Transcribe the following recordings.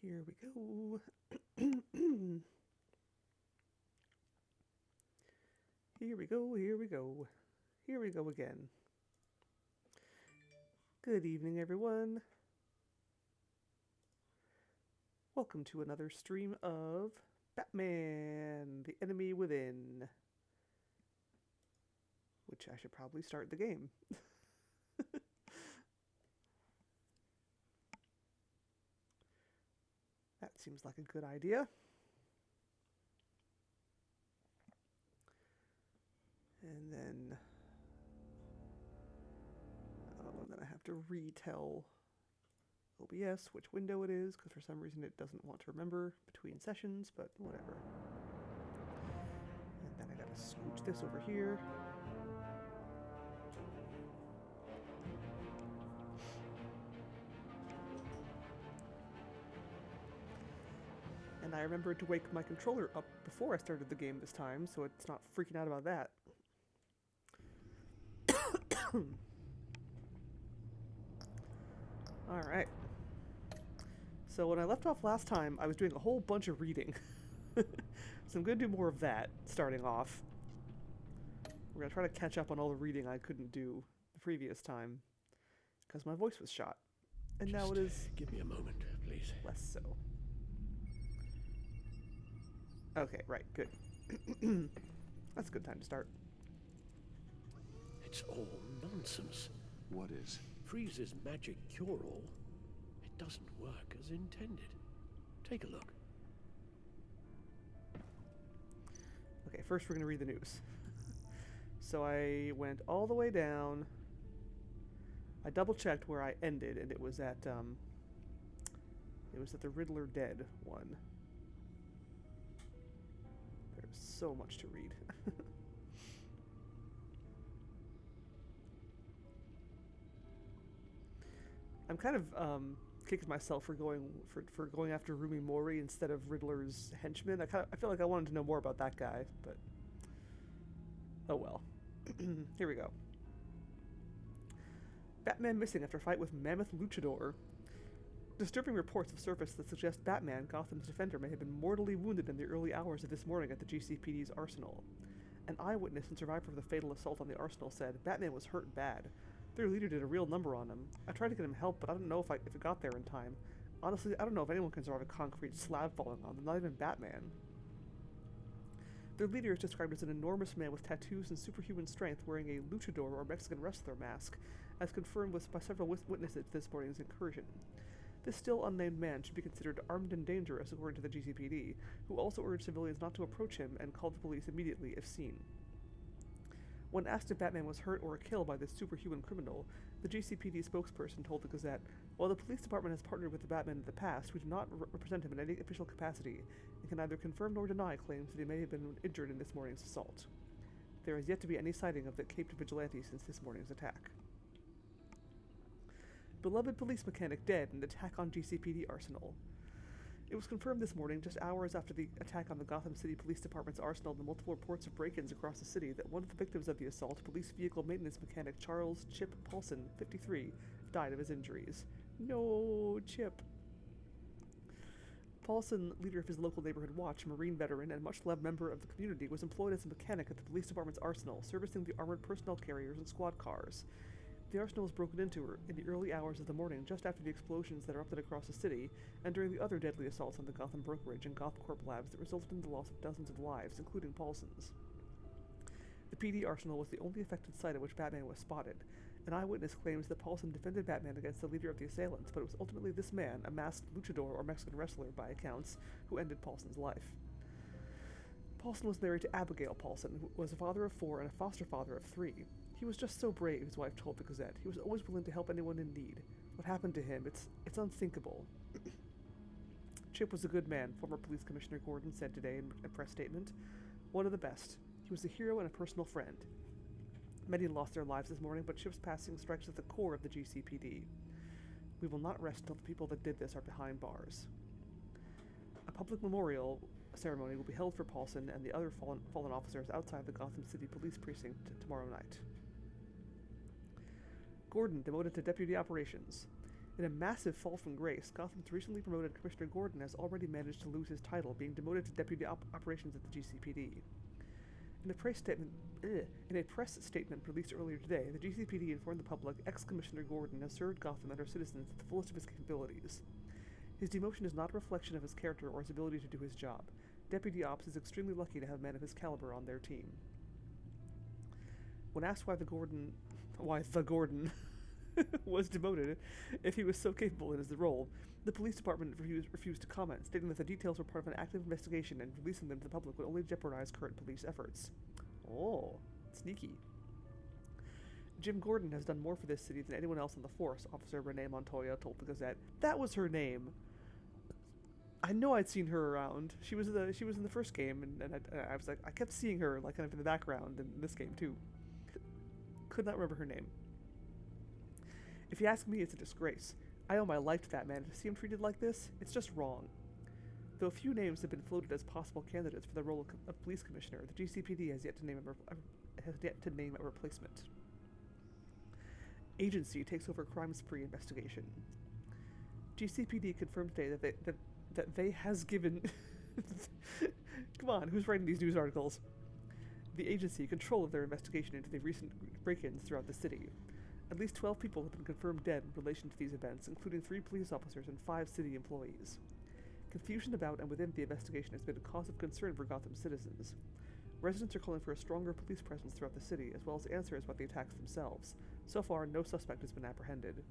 Here we go. Here we go, here we go. Here we go again. Good evening, everyone. Welcome to another stream of Batman, The Enemy Within. Which I should probably start the game. That seems like a good idea. And then I have to retell OBS which window it is, because for some reason it doesn't want to remember between sessions, but whatever. And then I gotta scooch this over here. And I remembered to wake my controller up before I started the game this time, so it's not freaking out about that. Alright. So when I left off last time, I was doing a whole bunch of reading. So I'm going to do more of that, starting off. We're going to try to catch up on all the reading I couldn't do the previous time, because my voice was shot. And Just now it is... give me a moment, please. less so. Okay, right, good. That's a good time to start. It's all nonsense. What is? Freeze's magic cure-all. It doesn't work as intended. Take a look. Okay, first we're going to read the news. So I went all the way down. I double-checked where I ended, and it was at the Riddler Dead one. There's so much to read. I'm kind of kicking myself for going after Rumi Mori instead of Riddler's henchman. I feel like I wanted to know more about that guy, but oh well. Here we go. Batman missing after fight with Mammoth Luchador. Disturbing reports have surfaced that suggest Batman, Gotham's defender, may have been mortally wounded in the early hours of this morning at the GCPD's arsenal. An eyewitness and survivor of the fatal assault on the arsenal said Batman was hurt bad. Their leader did a real number on him. I tried to get him help, but I don't know if it got there in time. Honestly, I don't know if anyone can survive a concrete slab falling on them, not even Batman. Their leader is described as an enormous man with tattoos and superhuman strength wearing a luchador or Mexican wrestler mask, as confirmed by several witnesses to this morning's incursion. This still unnamed man should be considered armed and dangerous, according to the GCPD, who also urged civilians not to approach him and called the police immediately if seen. When asked if Batman was hurt or killed by this superhuman criminal, the GCPD spokesperson told the Gazette, "While the police department has partnered with the Batman in the past, we do not represent him in any official capacity, and can neither confirm nor deny claims that he may have been injured in this morning's assault. There has yet to be any sighting of the caped vigilante since this morning's attack." Beloved police mechanic dead in attack on GCPD arsenal. It was confirmed this morning, just hours after the attack on the Gotham City Police Department's arsenal and multiple reports of break-ins across the city, that one of the victims of the assault, police vehicle maintenance mechanic Charles Chip Paulson, 53, died of his injuries. No, Chip. Paulson, leader of his local neighborhood watch, Marine veteran, and much-loved member of the community, was employed as a mechanic at the police department's arsenal, servicing the armored personnel carriers and squad cars. The arsenal was broken into in the early hours of the morning, just after the explosions that erupted across the city, and during the other deadly assaults on the Gotham Brokerage and GothCorp labs that resulted in the loss of dozens of lives, including Paulson's. The PD arsenal was the only affected site at which Batman was spotted. An eyewitness claims that Paulson defended Batman against the leader of the assailants, but it was ultimately this man, a masked luchador or Mexican wrestler by accounts, who ended Paulson's life. Paulson was married to Abigail Paulson, who was a father of 4 and a foster father of 3. He was just so brave, his wife told the Gazette. He was always willing to help anyone in need. What happened to him, it's unthinkable. Chip was a good man, former Police Commissioner Gordon said today in a press statement. One of the best. He was a hero and a personal friend. Many lost their lives this morning, but Chip's passing strikes at the core of the GCPD. We will not rest until the people that did this are behind bars. A public memorial ceremony will be held for Paulson and the other fallen officers outside the Gotham City Police Precinct tomorrow night. Gordon demoted to Deputy Operations. In a massive fall from grace, Gotham's recently promoted Commissioner Gordon has already managed to lose his title, being demoted to Deputy Operations at the GCPD. In a press statement released earlier today, the GCPD informed the public ex-Commissioner Gordon has served Gotham and her citizens to the fullest of his capabilities. His demotion is not a reflection of his character or his ability to do his job. Deputy Ops is extremely lucky to have men of his caliber on their team. When asked why the Gordon was demoted if he was so capable in his role, the police department refused to comment, stating that the details were part of an active investigation and releasing them to the public would only jeopardize current police efforts. Oh, sneaky. Jim Gordon has done more for this city than anyone else on the force, Officer Renee Montoya told the Gazette. That was her name. I know I'd seen her around. She was in the first game, and I was like, I kept seeing her like kind of in the background in this game too. Could not remember her name. If you ask me, it's a disgrace. I owe my life to that man. To see him treated like this, it's just wrong. Though a few names have been floated as possible candidates for the role of police commissioner, the GCPD has yet to name a replacement. Agency takes over crime spree investigation. GCPD confirmed today that they has given. Come on, who's writing these news articles? The agency control of their investigation into the recent break-ins throughout the city. At least 12 people have been confirmed dead in relation to these events, including 3 police officers and 5 city employees. Confusion about and within the investigation has been a cause of concern for Gotham citizens. Residents are calling for a stronger police presence throughout the city, as well as answers about the attacks themselves. So far, no suspect has been apprehended.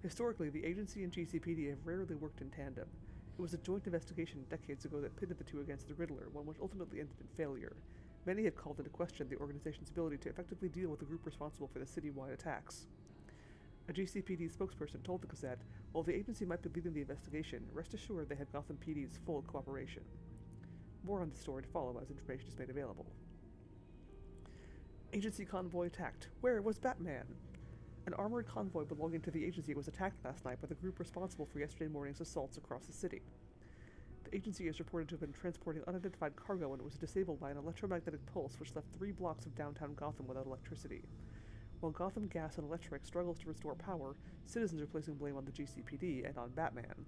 Historically, the agency and GCPD have rarely worked in tandem. It was a joint investigation decades ago that pitted the two against the Riddler, one which ultimately ended in failure. Many have called into question the organization's ability to effectively deal with the group responsible for the citywide attacks. A GCPD spokesperson told the Gazette, while the agency might be leading the investigation, rest assured they had Gotham PD's full cooperation. More on the story to follow as information is made available. Agency convoy attacked. Where was Batman? An armored convoy belonging to the agency was attacked last night by the group responsible for yesterday morning's assaults across the city. The agency is reported to have been transporting unidentified cargo and it was disabled by an electromagnetic pulse which left 3 blocks of downtown Gotham without electricity. While Gotham Gas and Electric struggles to restore power, citizens are placing blame on the GCPD and on Batman.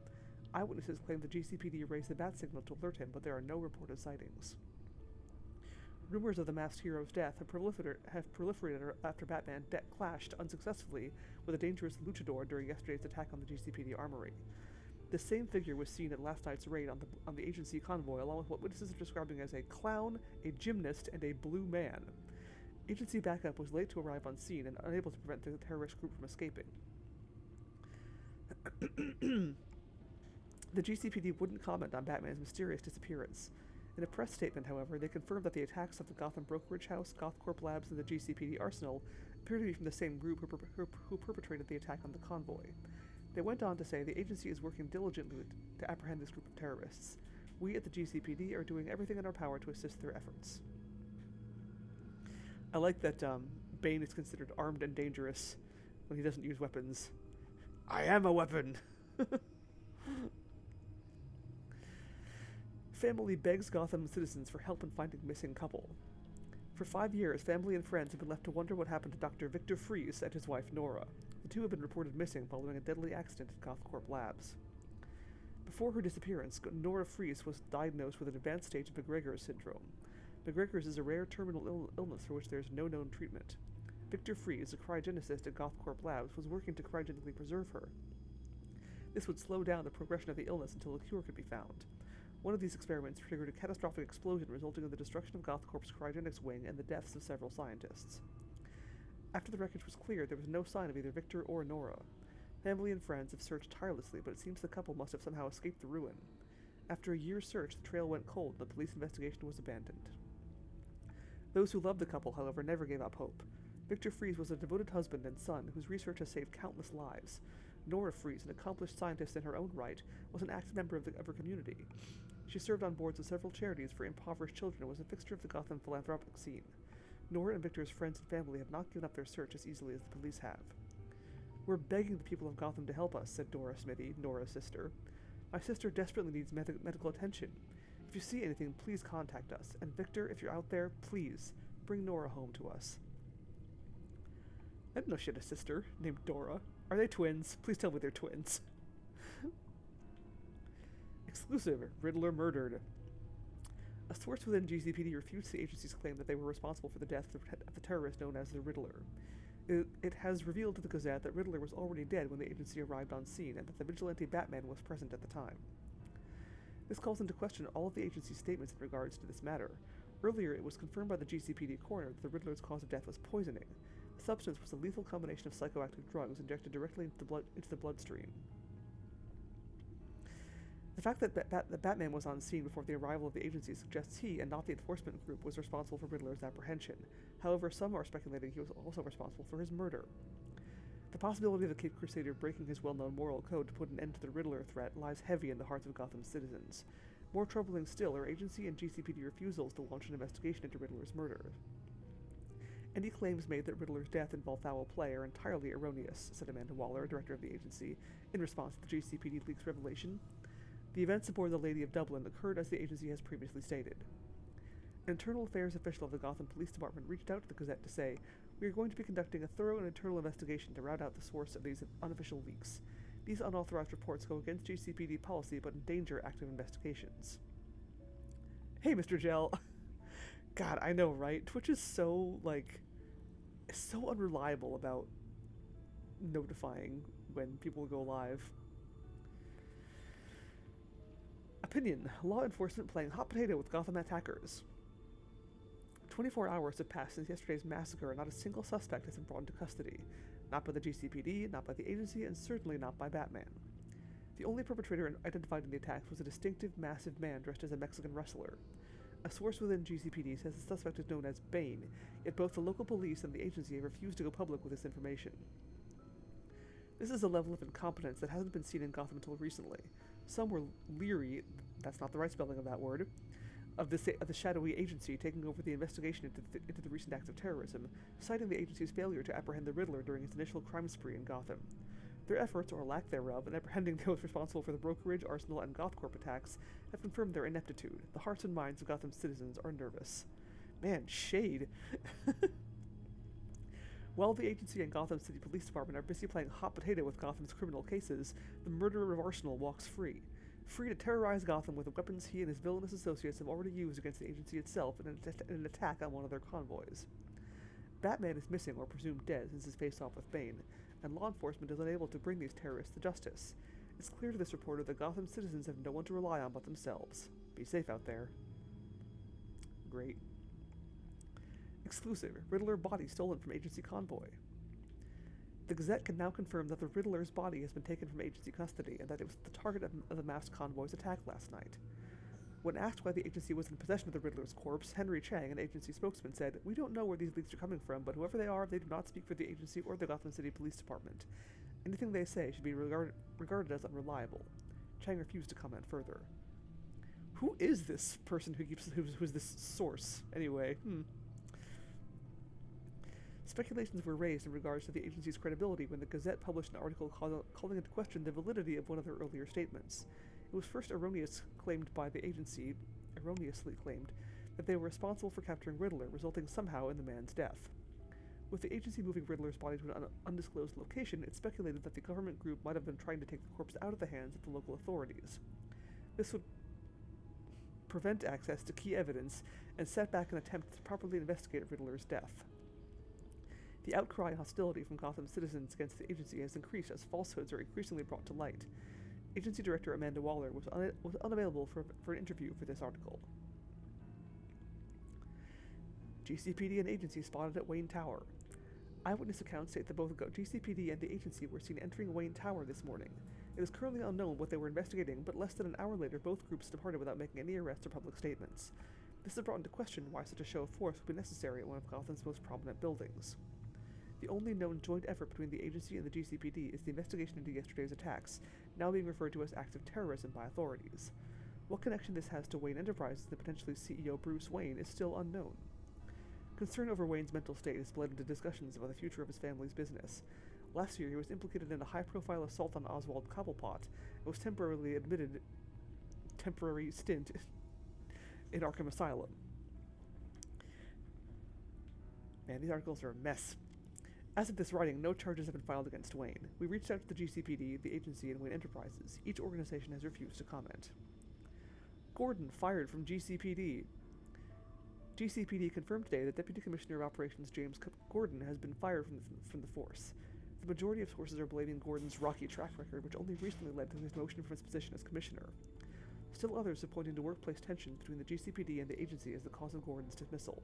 Eyewitnesses claim the GCPD raised the bat signal to alert him, but there are no reported sightings. Rumors of the masked hero's death have proliferated after Batman clashed unsuccessfully with a dangerous luchador during yesterday's attack on the GCPD armory. This same figure was seen at last night's raid on the agency convoy, along with what witnesses are describing as a clown, a gymnast, and a blue man. Agency backup was late to arrive on scene and unable to prevent the terrorist group from escaping. The GCPD wouldn't comment on Batman's mysterious disappearance. In a press statement, however, they confirmed that the attacks of the Gotham Brokerage House, GothCorp Labs, and the GCPD Arsenal appear to be from the same group who perpetrated the attack on the convoy. They went on to say the agency is working diligently to apprehend this group of terrorists. We at the GCPD are doing everything in our power to assist their efforts. I like that Bane is considered armed and dangerous when he doesn't use weapons. I am a weapon! Family begs Gotham citizens for help in finding missing couple. For 5 years, family and friends have been left to wonder what happened to Dr. Victor Fries and his wife Nora. The two have been reported missing following a deadly accident at GothCorp Labs. Before her disappearance, Nora Fries was diagnosed with an advanced stage of McGregor's syndrome. McGregor's is a rare terminal illness for which there is no known treatment. Victor Fries, a cryogenicist at GothCorp Labs, was working to cryogenically preserve her. This would slow down the progression of the illness until a cure could be found. One of these experiments triggered a catastrophic explosion resulting in the destruction of GothCorp's cryogenics wing and the deaths of several scientists. After the wreckage was cleared, there was no sign of either Victor or Nora. Family and friends have searched tirelessly, but it seems the couple must have somehow escaped the ruin. After a year's search, the trail went cold and the police investigation was abandoned. Those who loved the couple, however, never gave up hope. Victor Fries was a devoted husband and son whose research has saved countless lives. Nora Fries, an accomplished scientist in her own right, was an active member of her community. She served on boards of several charities for impoverished children and was a fixture of the Gotham philanthropic scene. Nora and Victor's friends and family have not given up their search as easily as the police have. We're begging the people of Gotham to help us, said Dora Smithy, Nora's sister. My sister desperately needs medical attention. If you see anything, please contact us. And Victor, if you're out there, please, bring Nora home to us. I didn't know she had a sister named Dora. Are they twins? Please tell me they're twins. Exclusive. Riddler murdered. A source within GCPD refutes the agency's claim that they were responsible for the death of the terrorist known as the Riddler. It has revealed to the Gazette that Riddler was already dead when the agency arrived on scene and that the vigilante Batman was present at the time. This calls into question all of the agency's statements in regards to this matter. Earlier, it was confirmed by the GCPD coroner that the Riddler's cause of death was poisoning. The substance was a lethal combination of psychoactive drugs injected directly into the bloodstream. The fact that Batman was on scene before the arrival of the agency suggests he, and not the enforcement group, was responsible for Riddler's apprehension. However, some are speculating he was also responsible for his murder. The possibility of the Cape Crusader breaking his well-known moral code to put an end to the Riddler threat lies heavy in the hearts of Gotham's citizens. More troubling still are agency and GCPD refusals to launch an investigation into Riddler's murder. Any claims made that Riddler's death involved foul play are entirely erroneous, said Amanda Waller, director of the agency, in response to the GCPD leaks revelation. The events aboard the Lady of Dublin occurred as the agency has previously stated. An internal affairs official of the Gotham Police Department reached out to the Gazette to say, "We are going to be conducting a thorough and internal investigation to rout out the source of these unofficial leaks. These unauthorized reports go against GCPD policy but endanger active investigations." Hey, Mr. Gel. God, I know, right? Twitch is so unreliable about notifying when people go live. Opinion. Law enforcement playing hot potato with Gotham attackers. 24 hours have passed since yesterday's massacre and not a single suspect has been brought into custody. Not by the GCPD, not by the agency, and certainly not by Batman. The only perpetrator identified in the attacks was a distinctive, massive man dressed as a Mexican wrestler. A source within GCPD says the suspect is known as Bane, yet both the local police and the agency have refused to go public with this information. This is a level of incompetence that hasn't been seen in Gotham until recently. Some were leery, that's not the right spelling of that word, of the shadowy agency taking over the investigation into the recent acts of terrorism, citing the agency's failure to apprehend the Riddler during his initial crime spree in Gotham. Their efforts, or lack thereof, in apprehending those responsible for the Brokerage, Arsenal, and GothCorp attacks have confirmed their ineptitude. The hearts and minds of Gotham's citizens are nervous. Man, shade. While the agency and Gotham City Police Department are busy playing hot potato with Gotham's criminal cases, the murderer of Arsenal walks free. Free to terrorize Gotham with the weapons he and his villainous associates have already used against the agency itself in an attack on one of their convoys. Batman is missing or presumed dead since his face-off with Bane, and law enforcement is unable to bring these terrorists to justice. It's clear to this reporter that Gotham citizens have no one to rely on but themselves. Be safe out there. Great. Exclusive. Riddler body stolen from agency convoy. The Gazette can now confirm that the Riddler's body has been taken from agency custody and that it was the target of the masked convoy's attack last night. When asked why the agency was in possession of the Riddler's corpse, Henry Chang, an agency spokesman, said, "We don't know where these leaks are coming from, but whoever they are, they do not speak for the agency or the Gotham City Police Department. Anything they say should be regarded as unreliable." Chang refused to comment further. Who is this person who's this source, anyway? Speculations were raised in regards to the agency's credibility when the Gazette published an article calling into question the validity of one of their earlier statements. It was first erroneously claimed that they were responsible for capturing Riddler, resulting somehow in the man's death. With the agency moving Riddler's body to an undisclosed location, it's speculated that the government group might have been trying to take the corpse out of the hands of the local authorities. This would prevent access to key evidence and set back an attempt to properly investigate Riddler's death. The outcry and hostility from Gotham citizens against the agency has increased as falsehoods are increasingly brought to light. Agency Director Amanda Waller was unavailable for an interview for this article. GCPD and agency spotted at Wayne Tower. Eyewitness accounts state that both GCPD and the agency were seen entering Wayne Tower this morning. It is currently unknown what they were investigating, but less than an hour later both groups departed without making any arrests or public statements. This has brought into question why such a show of force would be necessary at one of Gotham's most prominent buildings. The only known joint effort between the agency and the GCPD is the investigation into yesterday's attacks, now being referred to as acts of terrorism by authorities. What connection this has to Wayne Enterprises and potentially CEO Bruce Wayne is still unknown. Concern over Wayne's mental state has bled into discussions about the future of his family's business. Last year, he was implicated in a high-profile assault on Oswald Cobblepot and was temporary stint in Arkham Asylum. Man, these articles are a mess. As of this writing, no charges have been filed against Wayne. We reached out to the GCPD, the agency, and Wayne Enterprises. Each organization has refused to comment. Gordon fired from GCPD. GCPD confirmed today that Deputy Commissioner of Operations James Gordon has been fired from the force. The majority of sources are blaming Gordon's rocky track record, which only recently led to his demotion from his position as commissioner. Still others are pointing to workplace tension between the GCPD and the agency as the cause of Gordon's dismissal.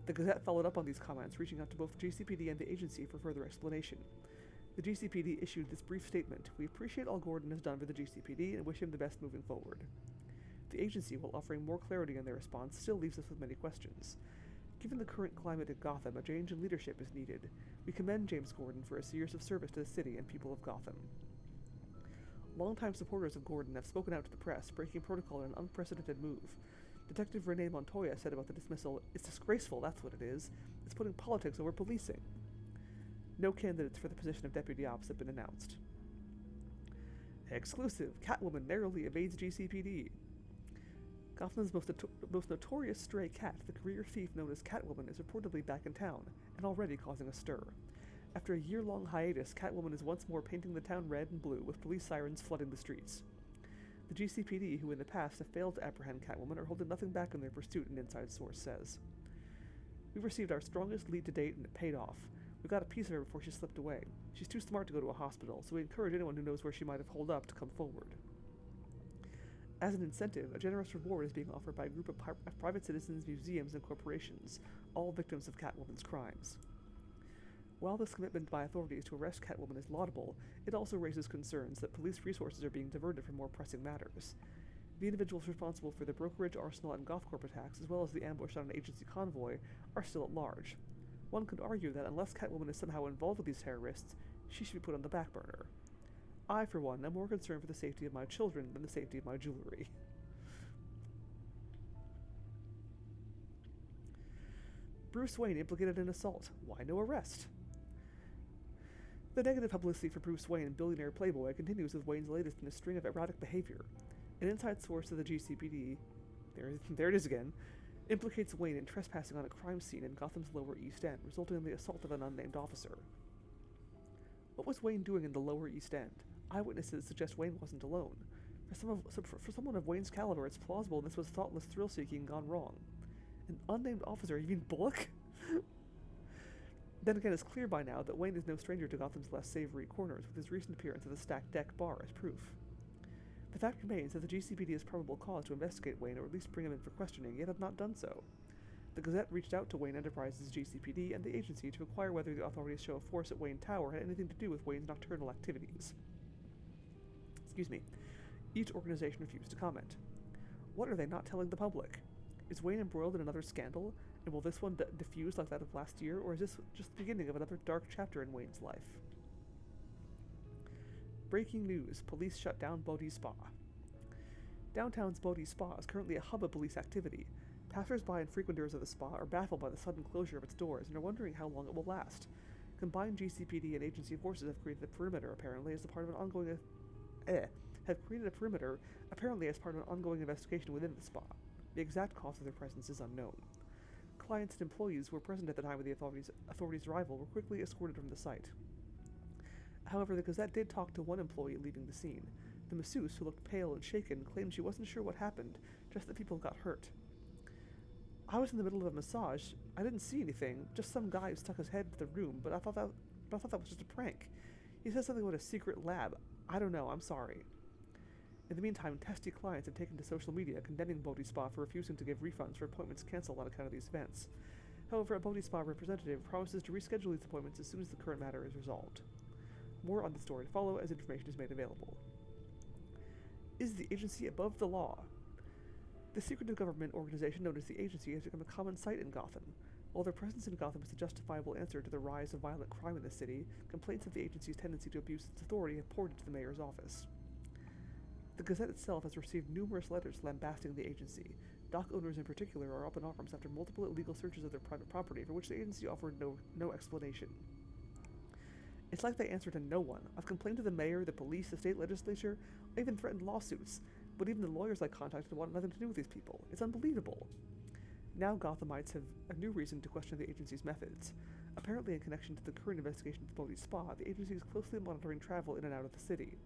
The Gazette followed up on these comments, reaching out to both GCPD and the agency for further explanation. The GCPD issued this brief statement: "We appreciate all Gordon has done for the GCPD and wish him the best moving forward." The agency, while offering more clarity in their response, still leaves us with many questions. Given the current climate in Gotham, a change in leadership is needed. We commend James Gordon for his years of service to the city and people of Gotham. Longtime supporters of Gordon have spoken out to the press, breaking protocol in an unprecedented move. Detective Renee Montoya said about the dismissal, "It's disgraceful, that's what it is. It's putting politics over policing." No candidates for the position of deputy ops have been announced. Exclusive: Catwoman narrowly evades GCPD. Gotham's most notorious stray cat, the career thief known as Catwoman, is reportedly back in town, and already causing a stir. After a year-long hiatus, Catwoman is once more painting the town red and blue, with police sirens flooding the streets. The GCPD, who in the past have failed to apprehend Catwoman, are holding nothing back in their pursuit, an inside source says. "We received our strongest lead to date, and it paid off. We got a piece of her before she slipped away. She's too smart to go to a hospital, so we encourage anyone who knows where she might have holed up to come forward." As an incentive, a generous reward is being offered by a group of private citizens, museums, and corporations, all victims of Catwoman's crimes. While this commitment by authorities to arrest Catwoman is laudable, it also raises concerns that police resources are being diverted from more pressing matters. The individuals responsible for the Brokerage, Arsenal, and Gothcorp attacks, as well as the ambush on an agency convoy, are still at large. One could argue that unless Catwoman is somehow involved with these terrorists, she should be put on the back burner. I, for one, am more concerned for the safety of my children than the safety of my jewelry. Bruce Wayne implicated in assault. Why no arrest? The negative publicity for Bruce Wayne, billionaire playboy, continues with Wayne's latest in a string of erratic behavior. An inside source of the GCPD, there it is again, implicates Wayne in trespassing on a crime scene in Gotham's Lower East End, resulting in the assault of an unnamed officer. What was Wayne doing in the Lower East End? Eyewitnesses suggest Wayne wasn't alone. For someone of Wayne's caliber, it's plausible this was thoughtless thrill-seeking gone wrong. An unnamed officer, you mean Bullock? Then again, it's clear by now that Wayne is no stranger to Gotham's less savory corners, with his recent appearance at the Stacked Deck bar as proof. The fact remains that the GCPD has probable cause to investigate Wayne, or at least bring him in for questioning, yet have not done so. The Gazette reached out to Wayne Enterprises, GCPD, and the agency to inquire whether the authorities' show of force at Wayne Tower had anything to do with Wayne's nocturnal activities. Each organization refused to comment. What are they not telling the public? Is Wayne embroiled in another scandal, and will this one diffuse like that of last year, or is this just the beginning of another dark chapter in Wayne's life? Breaking news: police shut down Bodhi Spa. Downtown's Bodhi Spa is currently a hub of police activity. Passers-by and frequenters of the spa are baffled by the sudden closure of its doors and are wondering how long it will last. Combined GCPD and agency forces have created a perimeter, apparently, as part of an ongoing investigation within the spa. The exact cause of their presence is unknown. Clients and employees who were present at the time of the authorities' arrival were quickly escorted from the site. However, the Gazette did talk to one employee leaving the scene. The masseuse, who looked pale and shaken, claimed she wasn't sure what happened, just that people got hurt. "I was in the middle of a massage. I didn't see anything, just some guy who stuck his head into the room, but I thought that was just a prank. He said something about a secret lab. I don't know, I'm sorry." In the meantime, testy clients have taken to social media condemning Bodhi Spa for refusing to give refunds for appointments cancelled on account of these events. However, a Bodhi Spa representative promises to reschedule these appointments as soon as the current matter is resolved. More on the story to follow as information is made available. Is the agency above the law? The secretive government organization known as the agency has become a common sight in Gotham. While their presence in Gotham is a justifiable answer to the rise of violent crime in the city, complaints of the agency's tendency to abuse its authority have poured into the mayor's office. The Gazette itself has received numerous letters lambasting the agency. Dock owners in particular are up in arms after multiple illegal searches of their private property, for which the agency offered no explanation. It's like they answer to no one. I've complained to the mayor, the police, the state legislature. I even threatened lawsuits. But even the lawyers I contacted want nothing to do with these people. It's unbelievable. Now Gothamites have a new reason to question the agency's methods. Apparently in connection to the current investigation of the Bodhi Spa, the agency is closely monitoring travel in and out of the city.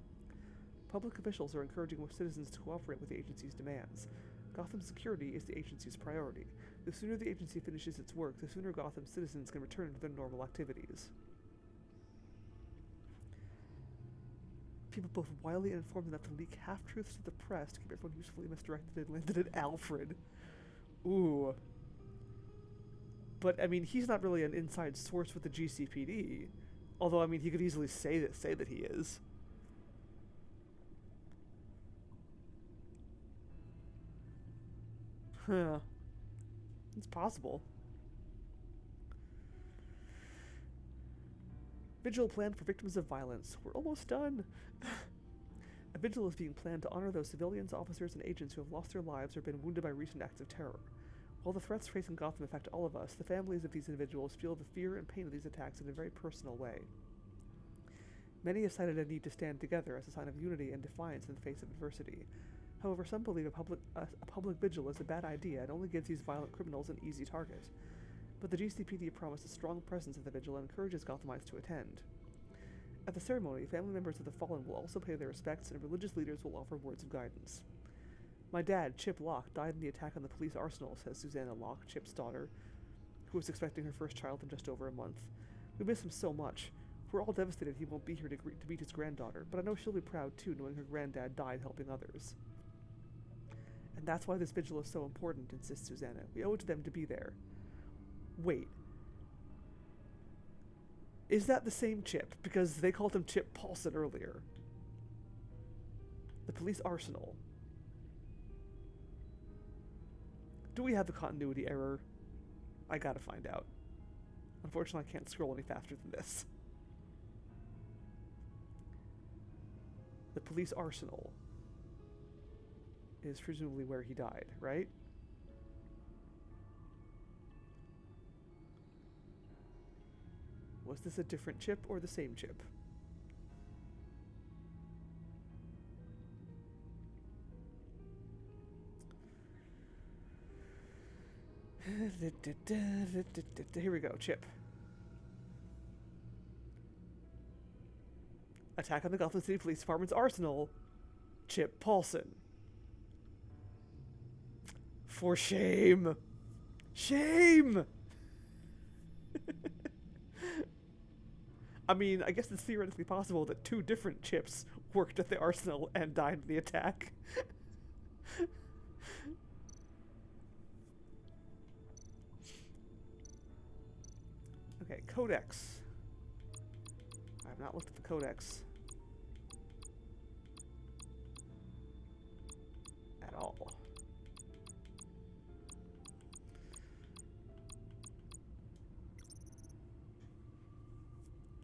Public officials are encouraging most citizens to cooperate with the agency's demands. Gotham's security is the agency's priority. The sooner the agency finishes its work, the sooner Gotham's citizens can return to their normal activities. People both wily and informed enough to leak half-truths to the press to keep everyone usefully misdirected and landed at Alfred. Ooh. But, I mean, he's not really an inside source with the GCPD. Although, I mean, he could easily say that he is. Huh. It's possible. Vigil planned for victims of violence. We're almost done. A vigil is being planned to honor those civilians, officers, and agents who have lost their lives or been wounded by recent acts of terror. While the threats facing Gotham affect all of us, the families of these individuals feel the fear and pain of these attacks in a very personal way. Many have cited a need to stand together as a sign of unity and defiance in the face of adversity. However, some believe a public vigil is a bad idea and only gives these violent criminals an easy target. But the GCPD promised a strong presence at the vigil and encourages Gothamites to attend. At the ceremony, family members of the fallen will also pay their respects and religious leaders will offer words of guidance. My dad, Chip Locke, died in the attack on the police arsenal, says Susanna Locke, Chip's daughter, who was expecting her first child in just over a month. We miss him so much. We're all devastated he won't be here to meet his granddaughter, but I know she'll be proud too, knowing her granddad died helping others. And that's why this vigil is so important, insists Susanna. We owe it to them to be there. Wait. Is that the same Chip? Because they called him Chip Paulson earlier. The police arsenal. Do we have the continuity error? I gotta find out. Unfortunately, I can't scroll any faster than this. The police arsenal is presumably where he died, right? Was this a different Chip or the same Chip? Here we go, Chip. Attack on the Gotham City Police Department's arsenal. Chip Paulson. For shame. Shame! I mean, I guess it's theoretically possible that two different Chips worked at the arsenal and died in the attack. Okay, Codex. I have not looked at the Codex at all.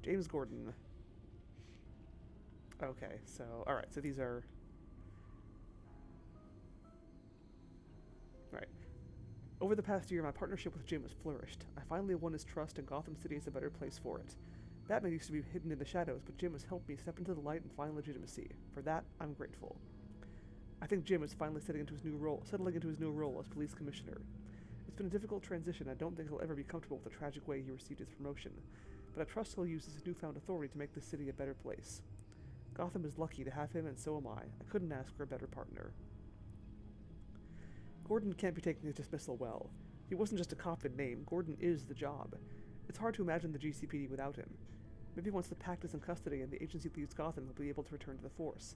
James Gordon. Okay, so, alright, so these are... Right. Over the past year, my partnership with Jim has flourished. I finally won his trust, and Gotham City is a better place for it. Batman used to be hidden in the shadows, but Jim has helped me step into the light and find legitimacy. For that, I'm grateful. I think Jim is finally settling into his new role as police commissioner. It's been a difficult transition. I don't think he'll ever be comfortable with the tragic way he received his promotion, but I trust he'll use his newfound authority to make this city a better place. Gotham is lucky to have him, and so am I. I couldn't ask for a better partner. Gordon can't be taking his dismissal well. He wasn't just a cop in name. Gordon is the job. It's hard to imagine the GCPD without him. Maybe once the Pact is in custody and the agency leaves Gotham, he'll be able to return to the force.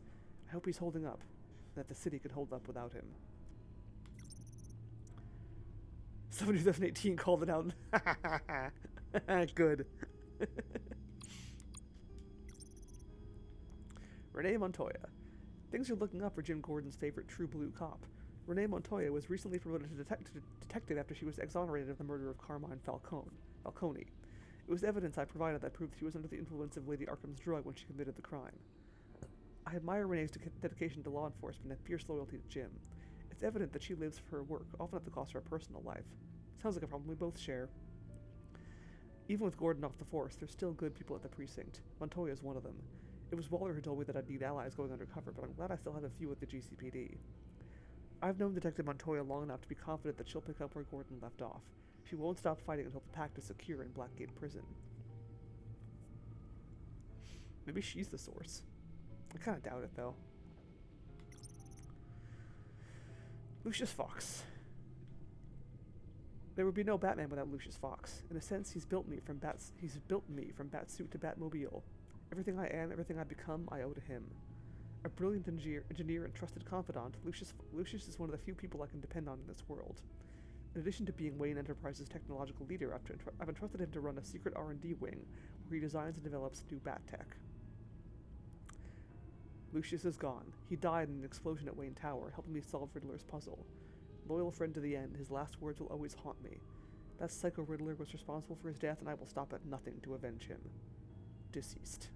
I hope he's holding up, and that the city could hold up without him. Someone in 2018 called it out. Good. Renee Montoya. Things are looking up for Jim Gordon's favorite true blue cop. Renee Montoya was recently promoted to detective after she was exonerated of the murder of Carmine Falcone. It was evidence I provided that proved she was under the influence of Lady Arkham's drug when she committed the crime. I admire Renee's dedication to law enforcement and fierce loyalty to Jim. It's evident that she lives for her work, often at the cost of her personal life. Sounds like a problem we both share. Even with Gordon off the force, there's still good people at the precinct. Montoya is one of them. It was Waller who told me that I'd need allies going undercover, but I'm glad I still have a few at the GCPD. I've known Detective Montoya long enough to be confident that she'll pick up where Gordon left off. She won't stop fighting until the Pact is secure in Blackgate Prison. Maybe she's the source. I kind of doubt it, though. Lucius Fox. There would be no Batman without Lucius Fox. In a sense, he's built me from Batsuit to Batmobile. Everything I am, everything I become, I owe to him. A brilliant engineer and trusted confidant, Lucius is one of the few people I can depend on in this world. In addition to being Wayne Enterprises' technological leader, I've entrusted him to run a secret R&D wing where he designs and develops new bat tech. Lucius is gone. He died in an explosion at Wayne Tower, helping me solve Riddler's puzzle. Loyal friend to the end, his last words will always haunt me. That psycho Riddler was responsible for his death, and I will stop at nothing to avenge him. Deceased.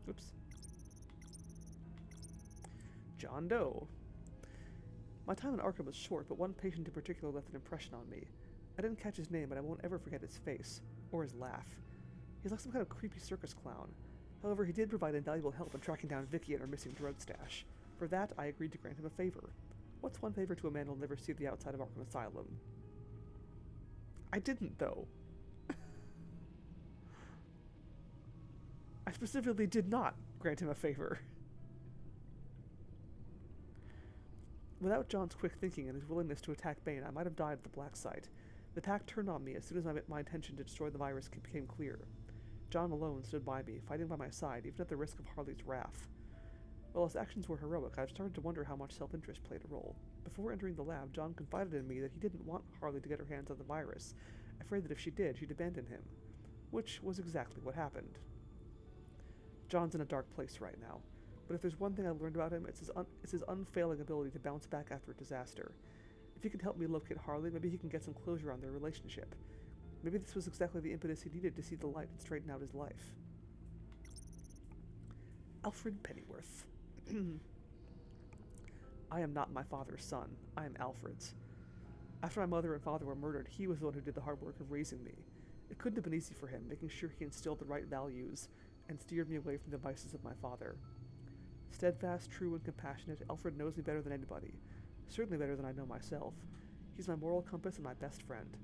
Oops. John Doe. My time in Arkham was short, but one patient in particular left an impression on me. I didn't catch his name, but I won't ever forget his face. Or his laugh. He's like some kind of creepy circus clown. However, he did provide invaluable help in tracking down Vicky and her missing drug stash. For that, I agreed to grant him a favor. What's one favor to a man who'll never see the outside of Arkham Asylum? I didn't, though. I specifically did not grant him a favor. Without John's quick thinking and his willingness to attack Bane, I might have died at the Black Site. The Pact turned on me as soon as my intention to destroy the virus became clear. John alone stood by me, fighting by my side, even at the risk of Harley's wrath. While his actions were heroic, I've started to wonder how much self-interest played a role. Before entering the lab, John confided in me that he didn't want Harley to get her hands on the virus, afraid that if she did, she'd abandon him. Which was exactly what happened. John's in a dark place right now, but if there's one thing I learned about him, it's his unfailing ability to bounce back after a disaster. If he can help me locate Harley, maybe he can get some closure on their relationship. Maybe this was exactly the impetus he needed to see the light and straighten out his life. Alfred Pennyworth. I am not my father's son. I am Alfred's. After my mother and father were murdered, he was the one who did the hard work of raising me. It couldn't have been easy for him, making sure he instilled the right values and steered me away from the vices of my father. Steadfast, true, and compassionate, Alfred knows me better than anybody. Certainly better than I know myself. He's my moral compass and my best friend.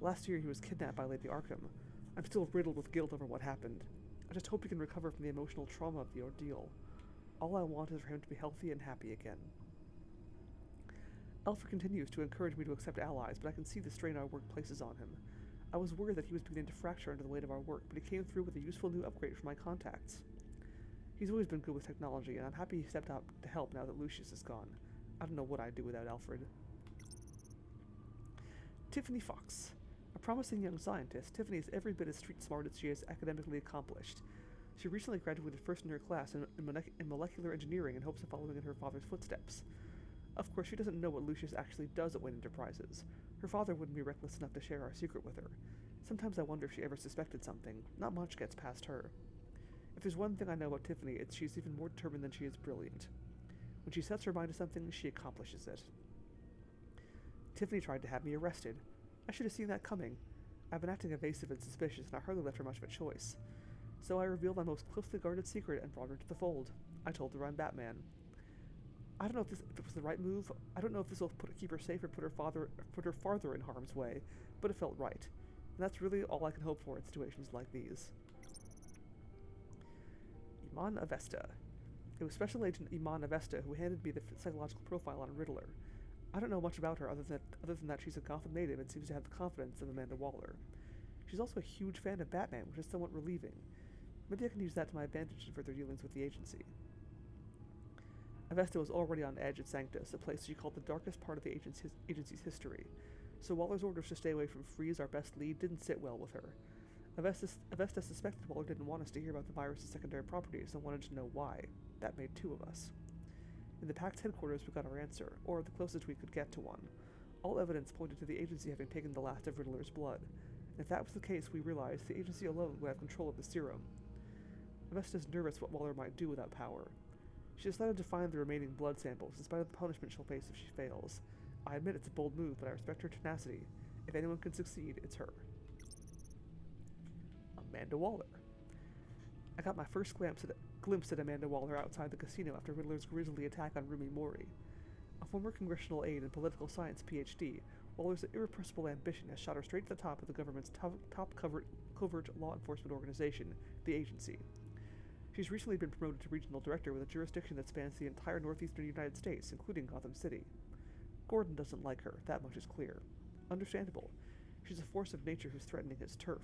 Last year he was kidnapped by Lady Arkham. I'm still riddled with guilt over what happened. I just hope he can recover from the emotional trauma of the ordeal. All I want is for him to be healthy and happy again. Alfred continues to encourage me to accept allies, but I can see the strain our work places on him. I was worried that he was beginning to fracture under the weight of our work, but he came through with a useful new upgrade for my contacts. He's always been good with technology, and I'm happy he stepped up to help now that Lucius is gone. I don't know what I'd do without Alfred. Tiffany Fox. A promising young scientist, Tiffany is every bit as street smart as she is academically accomplished. She recently graduated first in her class in molecular engineering in hopes of following in her father's footsteps. Of course, she doesn't know what Lucius actually does at Wayne Enterprises. Her father wouldn't be reckless enough to share our secret with her. Sometimes I wonder if she ever suspected something. Not much gets past her. If there's one thing I know about Tiffany, it's she's even more determined than she is brilliant. When she sets her mind to something, she accomplishes it. Tiffany tried to have me arrested. I should have seen that coming. I've been acting evasive and suspicious, and I hardly left her much of a choice. So I revealed my most closely guarded secret and brought her to the fold. I told her I'm Batman. I don't know if it was the right move. I don't know if this will keep her safe or put her farther in harm's way, but it felt right. And that's really all I can hope for in situations like these. Iman Avesta. It was Special Agent Iman Avesta who handed me the psychological profile on Riddler. I don't know much about her other than that she's a Gotham native and seems to have the confidence of Amanda Waller. She's also a huge fan of Batman, which is somewhat relieving. Maybe I can use that to my advantage in further dealings with the agency. Avesta was already on edge at Sanctus, a place she called the darkest part of the agency's history, so Waller's orders to stay away from Freeze, our best lead, didn't sit well with her. Avesta suspected Waller didn't want us to hear about the virus's secondary properties and wanted to know why. That made two of us. In the Pact's headquarters, we got our answer, or the closest we could get to one. All evidence pointed to the agency having taken the last of Riddler's blood. And if that was the case, we realized the agency alone would have control of the serum. Avesta's nervous what Waller might do without power. She decided to find the remaining blood samples, in spite of the punishment she'll face if she fails. I admit it's a bold move, but I respect her tenacity. If anyone can succeed, it's her. Amanda Waller. I got my first glimpse at Amanda Waller outside the casino after Riddler's grisly attack on Rumi Mori. A former congressional aide and political science PhD, Waller's irrepressible ambition has shot her straight to the top of the government's top covert law enforcement organization, the Agency. She's recently been promoted to regional director with a jurisdiction that spans the entire northeastern United States, including Gotham City. Gordon doesn't like her, that much is clear. Understandable. She's a force of nature who's threatening his turf.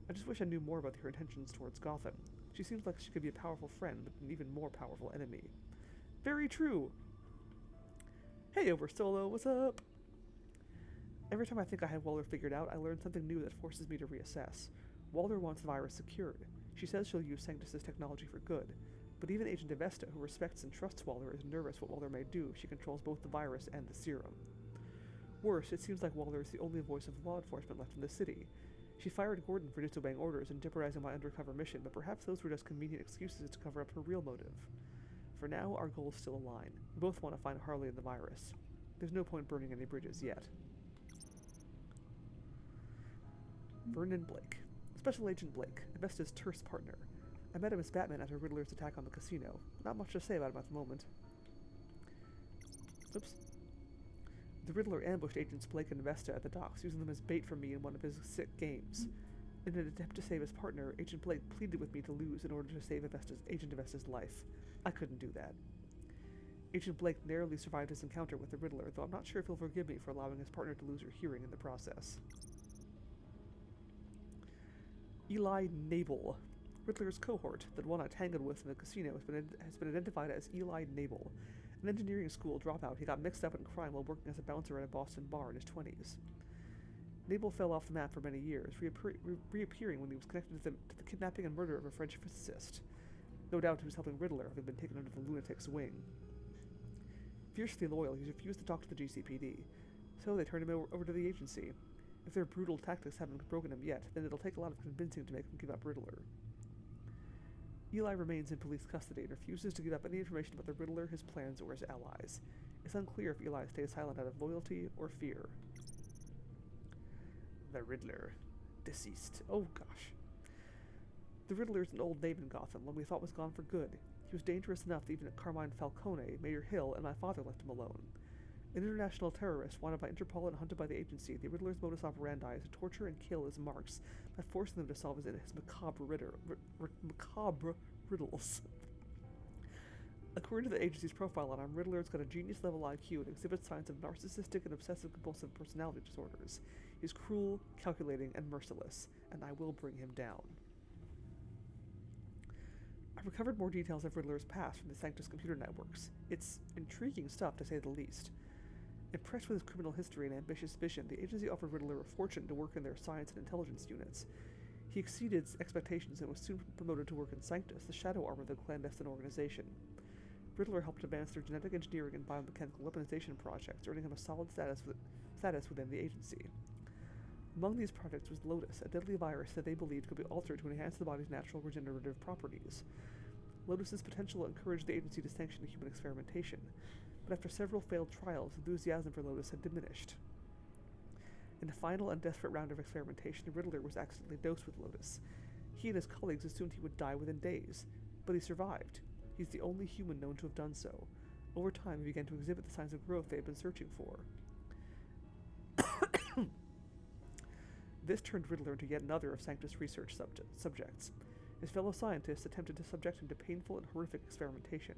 I just wish I knew more about her intentions towards Gotham. She seems like she could be a powerful friend, but an even more powerful enemy. Very true! Hey, over Solo, what's up? Every time I think I have Waller figured out, I learn something new that forces me to reassess. Waller wants the virus secured. She says she'll use Sanctus's technology for good. But even Agent Avesta, who respects and trusts Waller, is nervous what Waller may do if she controls both the virus and the serum. Worse, it seems like Waller is the only voice of law enforcement left in the city. She fired Gordon for disobeying orders and jeopardizing my undercover mission, but perhaps those were just convenient excuses to cover up her real motive. For now, our goals still align. We both want to find Harley and the virus. There's no point burning any bridges yet. Vernon Blake. Special Agent Blake, Avesta's terse partner. I met him as Batman after Riddler's attack on the casino. Not much to say about him at the moment. Oops. The Riddler ambushed Agents Blake and Avesta at the docks, using them as bait for me in one of his sick games. In an attempt to save his partner, Agent Blake pleaded with me to lose in order to save Agent Avesta's life. I couldn't do that. Agent Blake narrowly survived his encounter with the Riddler, though I'm not sure if he'll forgive me for allowing his partner to lose her hearing in the process. Eli Nabel. Riddler's cohort, the one I tangled with in the casino, has been identified as Eli Nabel. An engineering school dropout, he got mixed up in crime while working as a bouncer at a Boston bar in his 20s. Nabel fell off the map for many years, reappearing when he was connected to the kidnapping and murder of a French physicist. No doubt he was helping Riddler, having been taken under the lunatic's wing. Fiercely loyal, he refused to talk to the GCPD, so they turned him over to the agency. If their brutal tactics haven't broken him yet, then it'll take a lot of convincing to make him give up Riddler. Eli remains in police custody and refuses to give up any information about the Riddler, his plans, or his allies. It's unclear if Eli stays silent out of loyalty or fear. The Riddler. Deceased. Oh gosh. The Riddler is an old name in Gotham, one we thought was gone for good. He was dangerous enough that even Carmine Falcone, Mayor Hill, and my father left him alone. An international terrorist wanted by Interpol and hunted by the agency, the Riddler's modus operandi is to torture and kill his marks by forcing them to solve his macabre riddles. According to the agency's profile on him, Riddler's got a genius-level IQ and exhibits signs of narcissistic and obsessive-compulsive personality disorders. He's cruel, calculating, and merciless, and I will bring him down. I've recovered more details of Riddler's past from the Sanctus computer networks. It's intriguing stuff, to say the least. Impressed with his criminal history and ambitious vision, the agency offered Riddler a fortune to work in their science and intelligence units. He exceeded expectations and was soon promoted to work in Sanctus, the shadow arm of the clandestine organization. Riddler helped advance their genetic engineering and biomechanical weaponization projects, earning him a solid status within the agency. Among these projects was Lotus, a deadly virus that they believed could be altered to enhance the body's natural regenerative properties. Lotus's potential encouraged the agency to sanction human experimentation, but after several failed trials, enthusiasm for Lotus had diminished. In a final and desperate round of experimentation, the Riddler was accidentally dosed with Lotus. He and his colleagues assumed he would die within days, but he survived. He's the only human known to have done so. Over time, he began to exhibit the signs of growth they had been searching for. This turned Riddler into yet another of Sanctus' research subjects. His fellow scientists attempted to subject him to painful and horrific experimentation.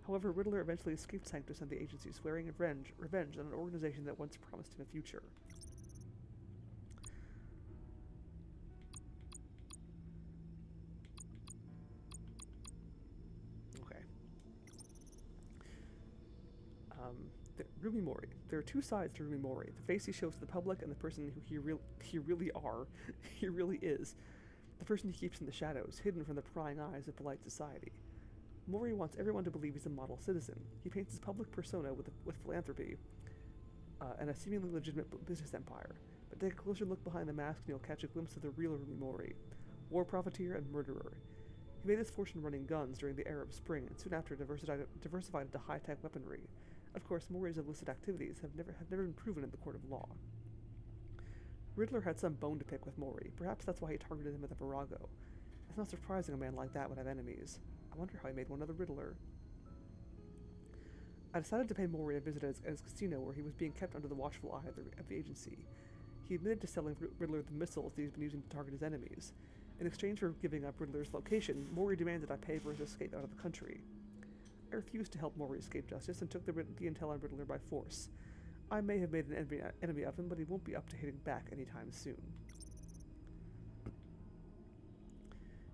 However, Riddler eventually escaped Sanctus and the agency, swearing revenge on an organization that once promised him a future. Okay. Ruby Mori. There are two sides to Ruby Mori: the face he shows to the public and the person who he really is. The person he keeps in the shadows, hidden from the prying eyes of polite society. Mori wants everyone to believe he's a model citizen. He paints his public persona with philanthropy and a seemingly legitimate business empire. But take a closer look behind the mask and you'll catch a glimpse of the real Ruby Mori, war profiteer and murderer. He made his fortune running guns during the Arab Spring and soon after diversified into high-tech weaponry. Of course, Mori's illicit activities have never been proven in the court of law. Riddler had some bone to pick with Mori. Perhaps that's why he targeted him at the Virago. It's not surprising a man like that would have enemies. I wonder how he made one of the Riddler. I decided to pay Maury a visit at his casino where he was being kept under the watchful eye of the agency. He admitted to selling Riddler the missiles that he's been using to target his enemies. In exchange for giving up Riddler's location, Maury demanded I pay for his escape out of the country. I refused to help Maury escape justice and took the intel on Riddler by force. I may have made an enemy of him, but he won't be up to hitting back anytime soon.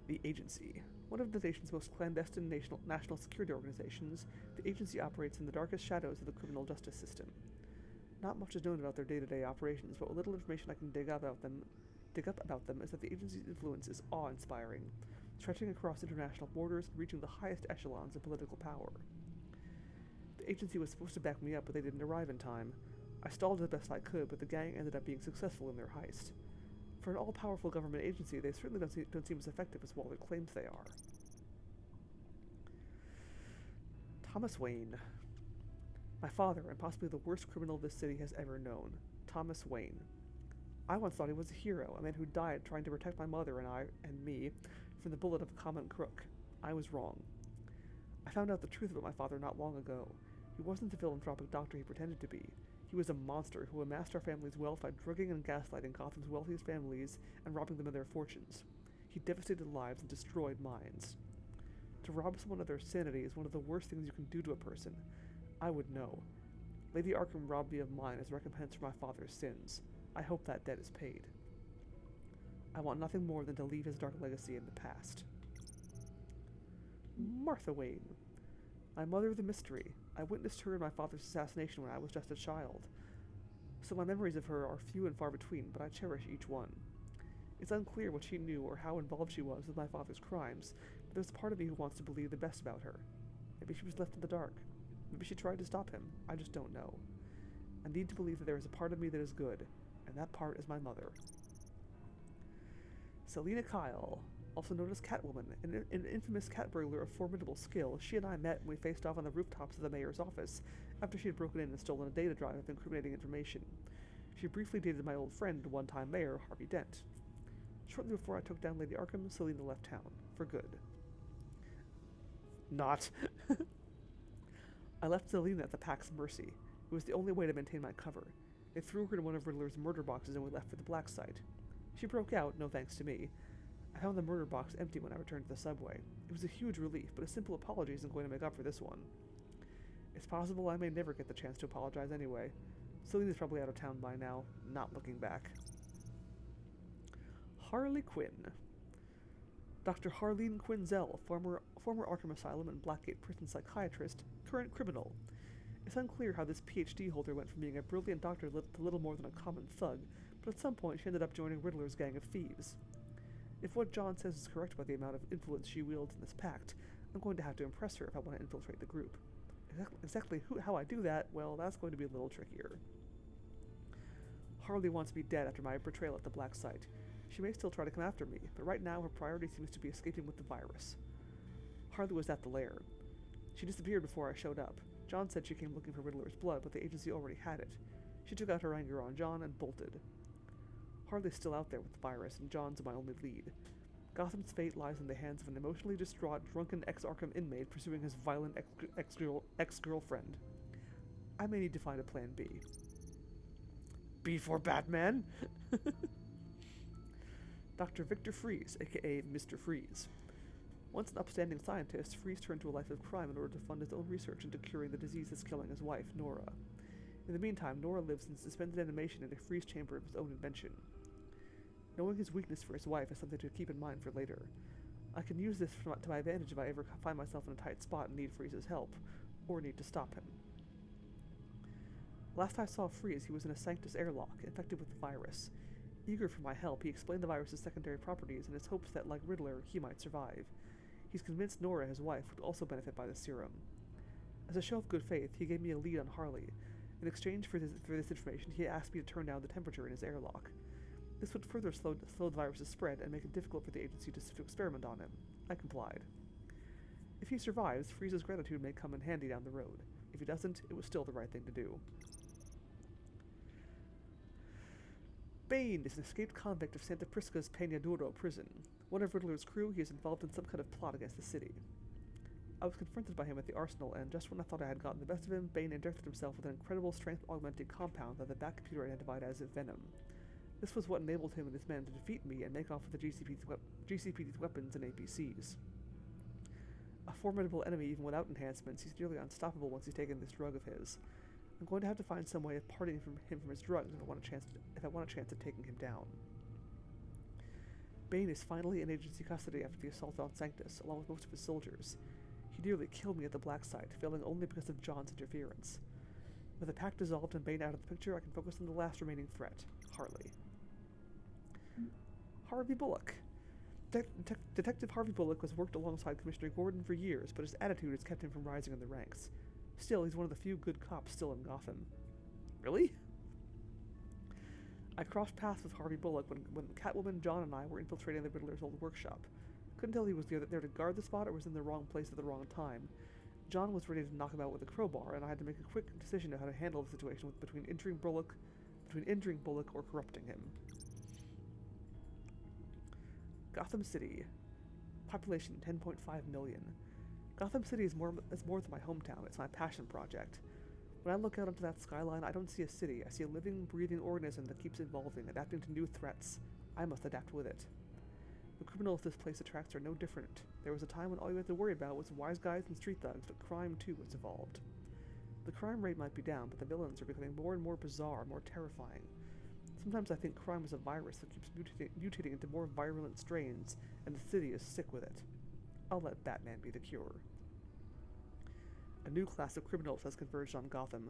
The Agency. One of the nation's most clandestine national security organizations, the agency operates in the darkest shadows of the criminal justice system. Not much is known about their day-to-day operations, but what little information I can dig up about them is that the agency's influence is awe-inspiring, stretching across international borders and reaching the highest echelons of political power. The agency was supposed to back me up, but they didn't arrive in time. I stalled as best I could, but the gang ended up being successful in their heist. For an all-powerful government agency, they certainly don't seem as effective as Waller claims they are. Thomas Wayne. My father, and possibly the worst criminal this city has ever known. Thomas Wayne. I once thought he was a hero, a man who died trying to protect my mother and me from the bullet of a common crook. I was wrong. I found out the truth about my father not long ago. He wasn't the philanthropic doctor he pretended to be. He was a monster who amassed our family's wealth by drugging and gaslighting Gotham's wealthiest families and robbing them of their fortunes. He devastated lives and destroyed minds. To rob someone of their sanity is one of the worst things you can do to a person. I would know. Lady Arkham robbed me of mine as recompense for my father's sins. I hope that debt is paid. I want nothing more than to leave his dark legacy in the past. Martha Wayne. My mother the mystery. I witnessed her in my father's assassination when I was just a child. So my memories of her are few and far between, but I cherish each one. It's unclear what she knew or how involved she was with my father's crimes, but there's a part of me who wants to believe the best about her. Maybe she was left in the dark. Maybe she tried to stop him. I just don't know. I need to believe that there is a part of me that is good, and that part is my mother. Selina Kyle, also known as Catwoman, an infamous cat burglar of formidable skill. She and I met when we faced off on the rooftops of the mayor's office after she had broken in and stolen a data drive of incriminating information. She briefly dated my old friend, one-time mayor, Harvey Dent. Shortly before I took down Lady Arkham, Selina left town. For good. Not. I left Selina at the Pack's mercy. It was the only way to maintain my cover. They threw her in one of Riddler's murder boxes and we left for the black site. She broke out, no thanks to me. I found the murder box empty when I returned to the subway. It was a huge relief, but a simple apology isn't going to make up for this one. It's possible I may never get the chance to apologize anyway. Selina's probably out of town by now, not looking back. Harley Quinn. Dr. Harleen Quinzel, former Arkham Asylum and Blackgate prison psychiatrist, current criminal. It's unclear how this PhD holder went from being a brilliant doctor to little more than a common thug, but at some point she ended up joining Riddler's gang of thieves. If what John says is correct about the amount of influence she wields in this pact, I'm going to have to impress her if I want to infiltrate the group. Exactly how I do that, well, that's going to be a little trickier. Harley wants me dead after my betrayal at the Black Site. She may still try to come after me, but right now her priority seems to be escaping with the virus. Harley was at the lair. She disappeared before I showed up. John said she came looking for Riddler's blood, but the agency already had it. She took out her anger on John and bolted. Harley's still out there with the virus, and John's my only lead. Gotham's fate lies in the hands of an emotionally distraught, drunken ex-Arkham inmate pursuing his violent ex-girlfriend. I may need to find a plan B. B for Batman? Dr. Victor Freeze, aka Mr. Freeze. Once an upstanding scientist, Freeze turned to a life of crime in order to fund his own research into curing the disease that's killing his wife, Nora. In the meantime, Nora lives in suspended animation in a freeze chamber of his own invention. Knowing his weakness for his wife is something to keep in mind for later. I can use this to my advantage if I ever find myself in a tight spot and need Freeze's help, or need to stop him. Last I saw Freeze, he was in a Sanctus airlock, infected with the virus. Eager for my help, he explained the virus's secondary properties in his hopes that, like Riddler, he might survive. He's convinced Nora, his wife, would also benefit by the serum. As a show of good faith, he gave me a lead on Harley. In exchange for this information, he asked me to turn down the temperature in his airlock. This would further slow the virus's spread and make it difficult for the agency to experiment on him. I complied. If he survives, Freeze's gratitude may come in handy down the road. If he doesn't, it was still the right thing to do. Bane is an escaped convict of Santa Prisca's Peñaduro prison. One of Riddler's crew, he is involved in some kind of plot against the city. I was confronted by him at the arsenal, and just when I thought I had gotten the best of him, Bane injected himself with an incredible strength-augmenting compound that the back computer identified as venom. This was what enabled him and his men to defeat me and make off with the GCPD's weapons and APCs. A formidable enemy even without enhancements, he's nearly unstoppable once he's taken this drug of his. I'm going to have to find some way of parting him from his drugs if I want a chance of taking him down. Bane is finally in agency custody after the assault on Sanctus, along with most of his soldiers. He nearly killed me at the Black Site, failing only because of John's interference. With the pact dissolved and Bane out of the picture, I can focus on the last remaining threat, Harley. Harvey Bullock. Detective Harvey Bullock has worked alongside Commissioner Gordon for years, but his attitude has kept him from rising in the ranks. Still, he's one of the few good cops still in Gotham. Really? I crossed paths with Harvey Bullock when Catwoman, John, and I were infiltrating the Riddler's old workshop. Couldn't tell he was there to guard the spot or was in the wrong place at the wrong time. John was ready to knock him out with a crowbar, and I had to make a quick decision of how to handle the situation between injuring Bullock or corrupting him. Gotham City. Population 10.5 million. Gotham City is more than my hometown. It's my passion project. When I look out onto that skyline, I don't see a city. I see a living, breathing organism that keeps evolving, adapting to new threats. I must adapt with it. The criminals this place attracts are no different. There was a time when all you had to worry about was wise guys and street thugs, but crime too has evolved. The crime rate might be down, but the villains are becoming more and more bizarre, more terrifying. Sometimes I think crime is a virus that keeps mutating into more virulent strains, and the city is sick with it. I'll let Batman be the cure. A new class of criminals has converged on Gotham.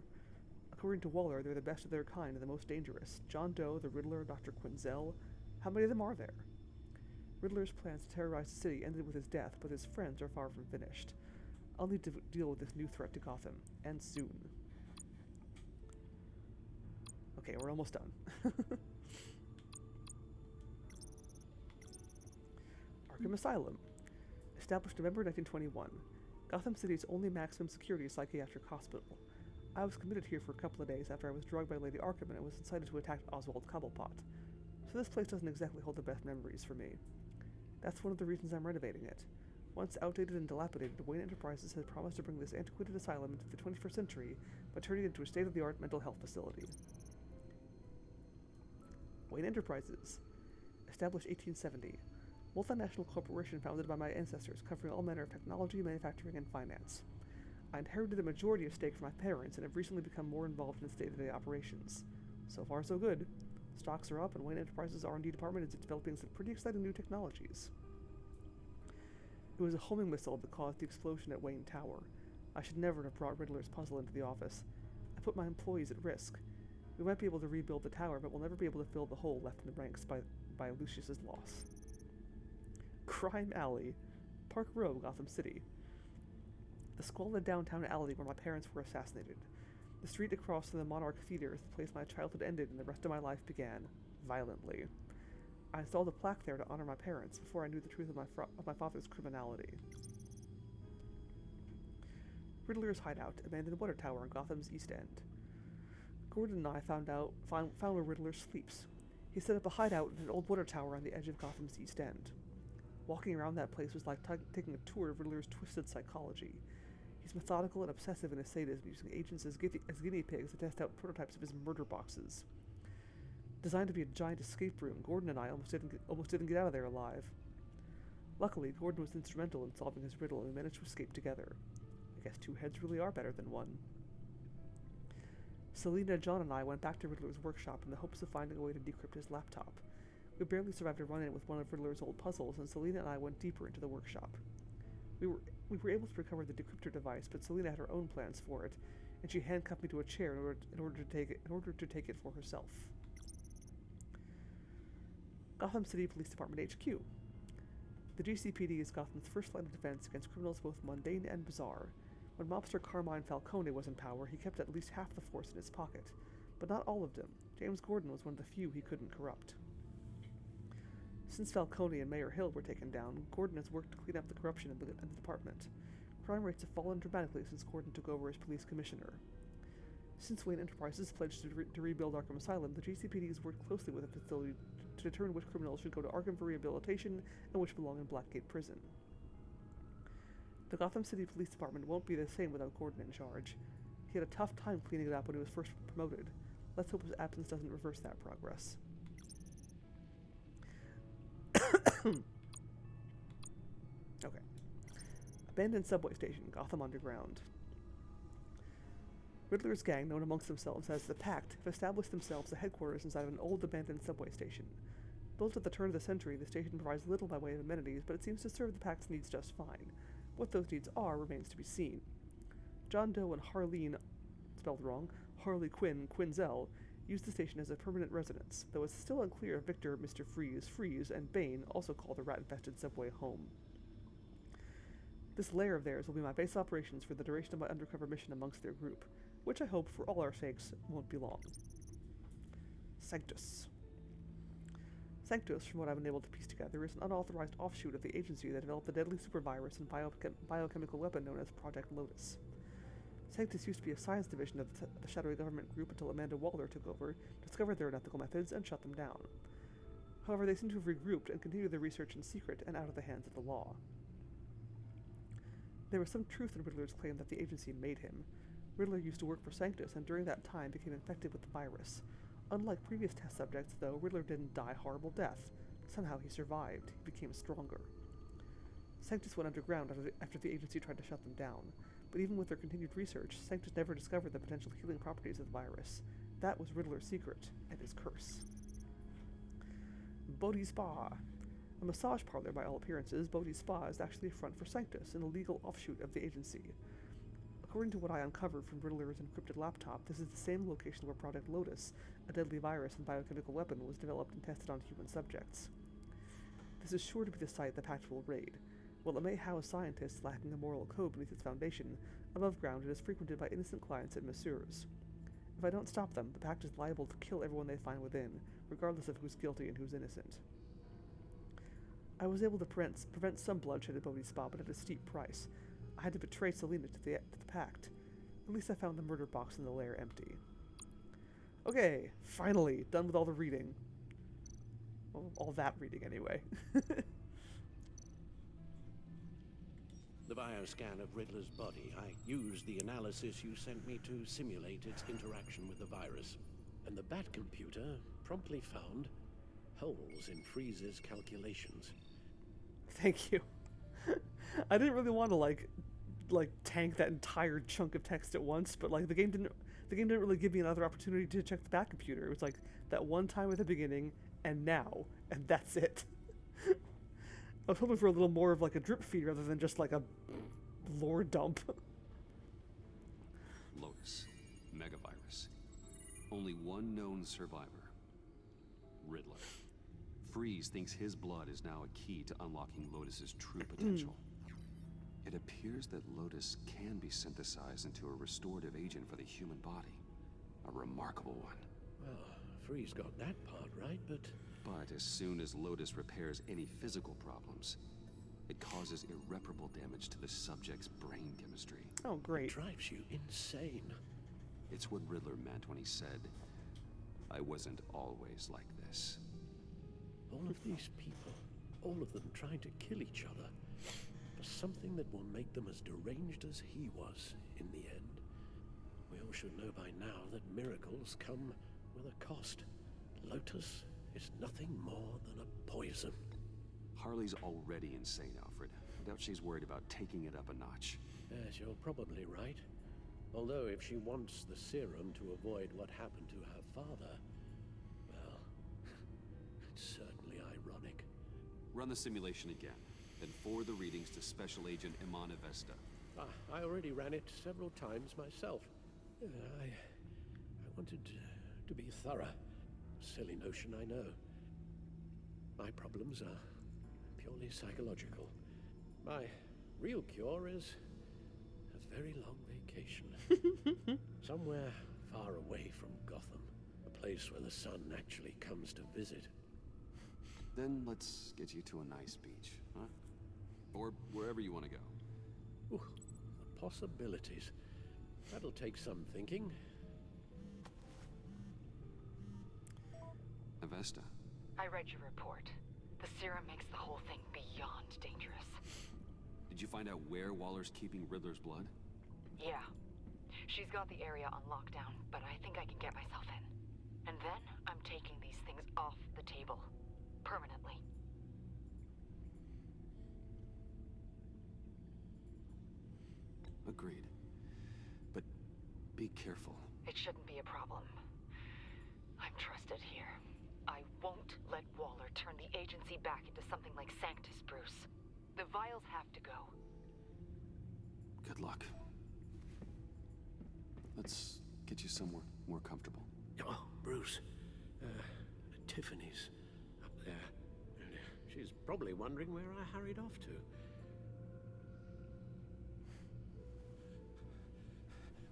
According to Waller, they're the best of their kind and the most dangerous. John Doe, the Riddler, Dr. Quinzel. How many of them are there? Riddler's plans to terrorize the city ended with his death, but his friends are far from finished. I'll need to deal with this new threat to Gotham, and soon. Okay, we're almost done. Arkham Asylum. Established November 1921. Gotham City's only maximum security psychiatric hospital. I was committed here for a couple of days after I was drugged by Lady Arkham and was incited to attack Oswald Cobblepot. So this place doesn't exactly hold the best memories for me. That's one of the reasons I'm renovating it. Once outdated and dilapidated, Wayne Enterprises has promised to bring this antiquated asylum into the 21st century by turning it into a state-of-the-art mental health facility. Wayne Enterprises. Established 1870. Multinational corporation founded by my ancestors, covering all manner of technology, manufacturing, and finance. I inherited a majority of stake from my parents and have recently become more involved in its day-to-day operations. So far, so good. Stocks are up, and Wayne Enterprises' R&D department is developing some pretty exciting new technologies. It was a homing missile that caused the explosion at Wayne Tower. I should never have brought Riddler's puzzle into the office. I put my employees at risk. We might be able to rebuild the tower, but we'll never be able to fill the hole left in the ranks by Lucius's loss. Crime Alley. Park Row, Gotham City. The squalid downtown alley where my parents were assassinated. The street across from the Monarch Theater is the place my childhood ended and the rest of my life began. Violently. I installed a plaque there to honor my parents before I knew the truth of my father's criminality. Riddler's Hideout, abandoned water tower in Gotham's East End. Gordon and I found where Riddler sleeps. He set up a hideout in an old water tower on the edge of Gotham's East End. Walking around that place was like taking a tour of Riddler's twisted psychology. He's methodical and obsessive in his sadism, using agents as guinea pigs to test out prototypes of his murder boxes. Designed to be a giant escape room, Gordon and I almost didn't get out of there alive. Luckily, Gordon was instrumental in solving his riddle and we managed to escape together. I guess two heads really are better than one. Selina, John, and I went back to Riddler's workshop in the hopes of finding a way to decrypt his laptop. We barely survived a run-in with one of Riddler's old puzzles, and Selina and I went deeper into the workshop. We were able to recover the decryptor device, but Selina had her own plans for it, and she handcuffed me to a chair in order to take it for herself. Gotham City Police Department HQ. The GCPD is Gotham's first line of defense against criminals both mundane and bizarre. When mobster Carmine Falcone was in power, he kept at least half the force in his pocket, but not all of them. James Gordon was one of the few he couldn't corrupt. Since Falcone and Mayor Hill were taken down, Gordon has worked to clean up the corruption in the department. Crime rates have fallen dramatically since Gordon took over as police commissioner. Since Wayne Enterprises pledged to rebuild Arkham Asylum, the GCPD has worked closely with the facility to determine which criminals should go to Arkham for rehabilitation and which belong in Blackgate Prison. The Gotham City Police Department won't be the same without Gordon in charge. He had a tough time cleaning it up when he was first promoted. Let's hope his absence doesn't reverse that progress. Okay. Abandoned subway station, Gotham Underground. Riddler's gang, known amongst themselves as the Pact, have established themselves as headquarters inside of an old abandoned subway station. Built at the turn of the century, the station provides little by way of amenities, but it seems to serve the Pact's needs just fine. What those needs are remains to be seen. John Doe and Harleen, spelled wrong, Harley Quinn, Quinzel, use the station as a permanent residence, though it's still unclear if Victor, Mr. Freeze, and Bane also call the rat-infested subway home. This lair of theirs will be my base operations for the duration of my undercover mission amongst their group, which I hope, for all our sakes, won't be long. Sanctus. Sanctus, from what I've been able to piece together, is an unauthorized offshoot of the agency that developed the deadly supervirus and biochemical weapon known as Project Lotus. Sanctus used to be a science division of the shadowy government group until Amanda Waller took over, discovered their unethical methods, and shut them down. However, they seem to have regrouped and continued their research in secret and out of the hands of the law. There was some truth in Riddler's claim that the agency made him. Riddler used to work for Sanctus and during that time became infected with the virus. Unlike previous test subjects, though, Riddler didn't die a horrible death. Somehow he survived. He became stronger. Sanctus went underground after the agency tried to shut them down. But even with their continued research, Sanctus never discovered the potential healing properties of the virus. That was Riddler's secret, and his curse. Bodhi's Spa. A massage parlor by all appearances, Bodhi's Spa is actually a front for Sanctus, an illegal offshoot of the agency. According to what I uncovered from Riddler's encrypted laptop, this is the same location where Project Lotus, a deadly virus and biochemical weapon, was developed and tested on human subjects. This is sure to be the site the Pact will raid. While it may house scientists lacking a moral code beneath its foundation, above ground it is frequented by innocent clients and masseurs. If I don't stop them, the Pact is liable to kill everyone they find within, regardless of who's guilty and who's innocent. I was able to prevent some bloodshed at Bodhi's Spa, but at a steep price. I had to betray Selina to the Pact. At least I found the murder box in the lair empty. Okay, finally, done with all the reading. Well, all that reading, anyway. The bioscan of Riddler's body. I used the analysis you sent me to simulate its interaction with the virus. And the Bat computer promptly found holes in Freeze's calculations. Thank you. I didn't really want to like tank that entire chunk of text at once, but like the game didn't really give me another opportunity to check the Bat computer. It was like that one time at the beginning and now, and that's it. I was hoping for a little more of like a drip feed rather than just like a lore dump. Lotus, megavirus. Only one known survivor. Riddler. Freeze thinks his blood is now a key to unlocking Lotus's true potential. It appears that Lotus can be synthesized into a restorative agent for the human body. A remarkable one. Well, Freeze got that part right, but as soon as Lotus repairs any physical problems, it causes irreparable damage to the subject's brain chemistry. Oh, great. It drives you insane. It's what Riddler meant when he said, "I wasn't always like this." All of these people, all of them trying to kill each other, for something that will make them as deranged as he was in the end. We all should know by now that miracles come with a cost. Lotus is nothing more than a poison. Harley's already insane, Alfred. I doubt she's worried about taking it up a notch. Yes, you're probably right. Although if she wants the serum to avoid what happened to her father, well, it's certainly ironic. Run the simulation again, then forward the readings to Special Agent Iman Avesta. I already ran it several times myself. I wanted to be thorough. Silly notion, I know. My problems are purely psychological. My real cure is a very long vacation. Somewhere far away from Gotham. A place where the sun actually comes to visit. Then let's get you to a nice beach, huh? Or wherever you want to go. Ooh, the possibilities. That'll take some thinking. Avesta. I read your report. The serum makes the whole thing beyond dangerous. Did you find out where Waller's keeping Riddler's blood? Yeah. She's got the area on lockdown, but I think I can get myself in. And then I'm taking these things off the table. Permanently. Agreed. But be careful. It shouldn't be a problem. I'm trusted here. I won't let Waller turn the agency back into something like Sanctus, Bruce. The vials have to go. Good luck. Let's get you somewhere more comfortable. Oh, Bruce. Tiffany's up there. She's probably wondering where I hurried off to.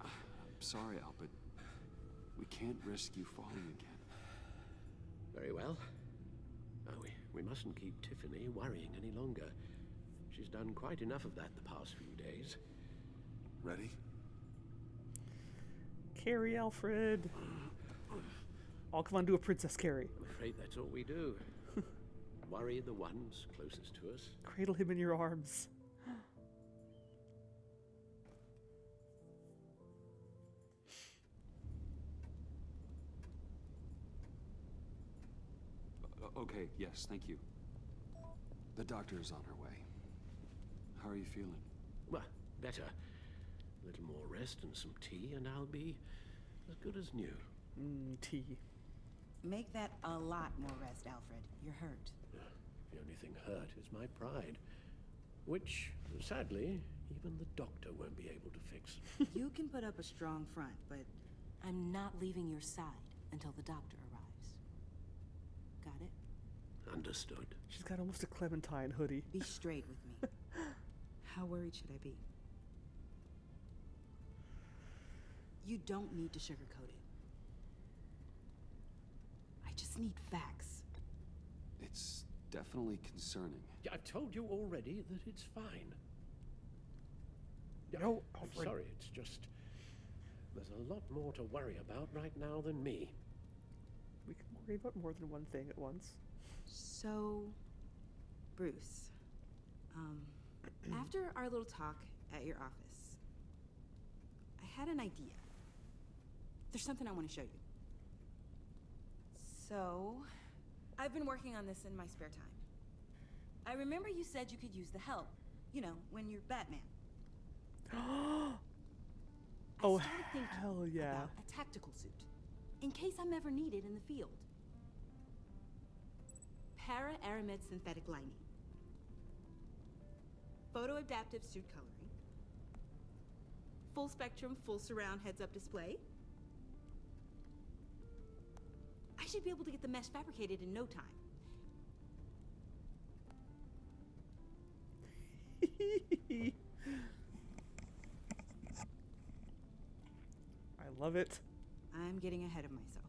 I'm sorry, Al, but we can't risk you falling again. Very well. We mustn't keep Tiffany worrying any longer. She's done quite enough of that the past few days. Ready? Carrie, Alfred. Oh, come on, do a Princess Carrie. I'm afraid that's all we do. Worry the ones closest to us. Cradle him in your arms. Okay, yes, thank you. The doctor is on her way. How are you feeling? Well, better. A little more rest and some tea, and I'll be as good as new. Tea. Make that a lot more rest, Alfred. You're hurt. The only thing hurt is my pride, which, sadly, even the doctor won't be able to fix. You can put up a strong front, but I'm not leaving your side until the doctor arrives. Got it? Understood. She's got almost a Clementine hoodie. be straight with me. How worried should I be? You don't need to sugarcoat it. I just need facts. It's definitely concerning. Yeah, I've told you already that it's fine. Yeah, No, I'm Alfred. sorry, it's just... There's a lot more to worry about right now than me. We can worry about more than one thing at once. So, Bruce, after our little talk at your office, I had an idea. There's something I want to show you. So, I've been working on this in my spare time. I remember you said you could use the help, you know, when you're Batman. Oh, I started thinking hell yeah. about a tactical suit, in case I'm ever needed in the field. Para-aramid synthetic lining. Photo-adaptive suit coloring. Full spectrum, full surround heads-up display. I should be able to get the mesh fabricated in no time. I love it. I'm getting ahead of myself.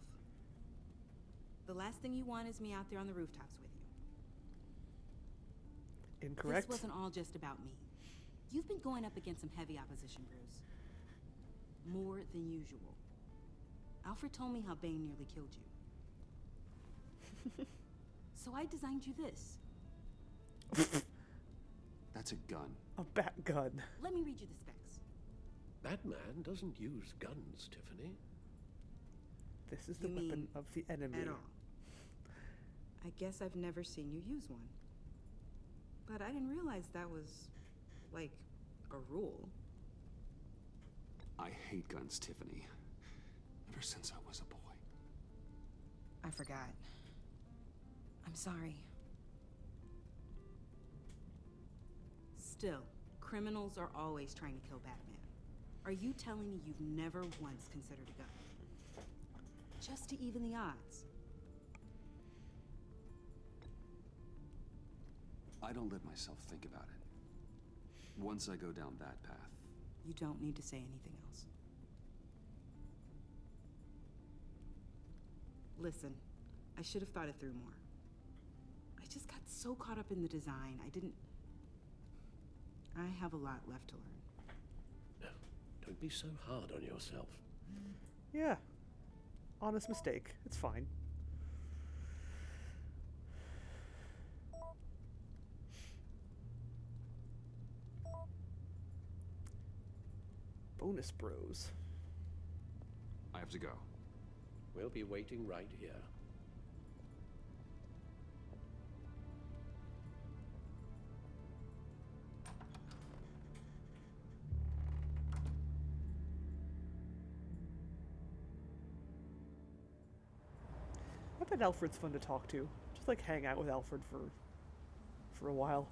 The last thing you want is me out there on the rooftops with you. Incorrect. This wasn't all just about me. You've been going up against some heavy opposition, Bruce. More than usual. Alfred told me how Bane nearly killed you. So I designed you this. That's a gun. A bat gun. Let me read you the specs. Batman doesn't use guns, Tiffany. This is the You weapon mean of the enemy. At all. I guess I've never seen you use one. But I didn't realize that was, like, a rule. I hate guns, Tiffany. Ever since I was a boy. I forgot. I'm sorry. Still, criminals are always trying to kill Batman. Are you telling me you've never once considered a gun? Just to even the odds. I don't let myself think about it. Once I go down that path, You don't need to say anything else. Listen, I should have thought it through more. I just got so caught up in the design, I have a lot left to learn. No, don't be so hard on yourself. Yeah. Honest mistake. It's fine. Bonus bros. I have to go. We'll be waiting right here. I bet Alfred's fun to talk to. Just like hang out with Alfred for a while.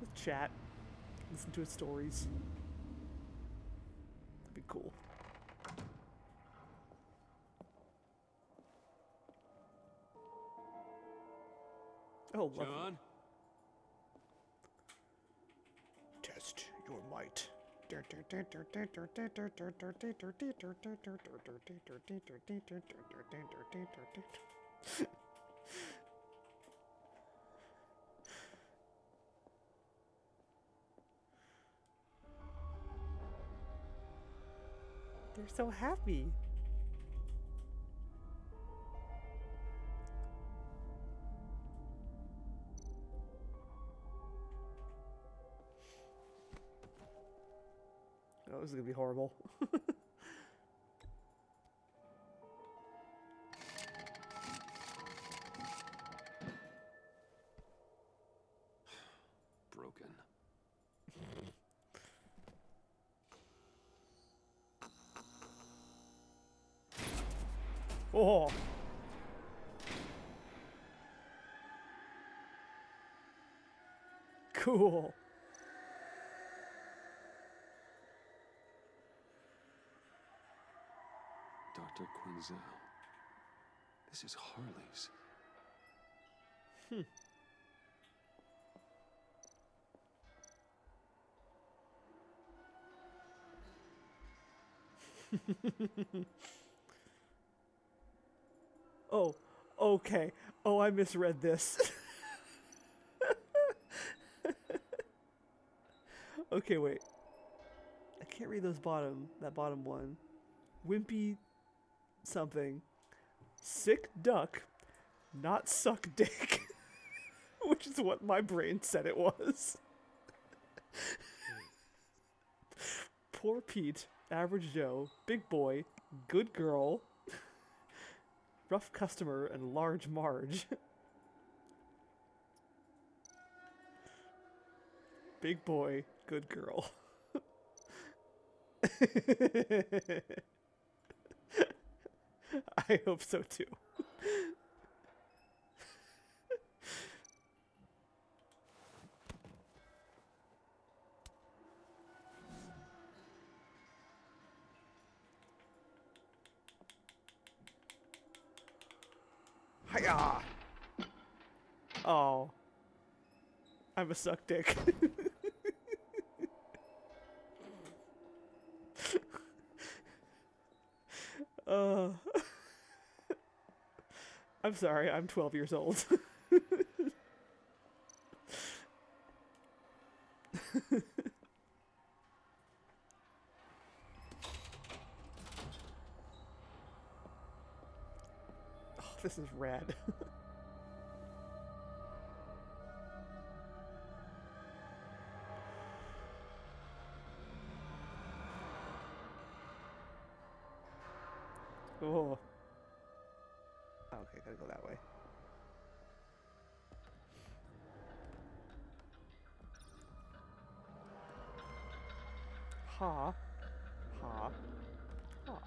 Just chat. Listen to his stories. That'd be cool. Oh, lovely. John? Test your might. They're so happy. Oh, this is gonna be horrible. Broken. Oh. Cool. Dr. Quinzel. This is Harley's. Oh, okay. Oh, I misread this. Okay, wait. I can't read that bottom one. Wimpy something. Sick duck, not suck dick. Which is what my brain said it was. Poor Pete, average Joe, big boy, good girl, rough customer, and large Marge. Big boy, good girl. I hope so too. Hiya! Oh. I'm a suck dick. I'm sorry, I'm 12 years old. Oh, this is rad. Oh. Okay, gotta go that way. Ha. Ha. Ha.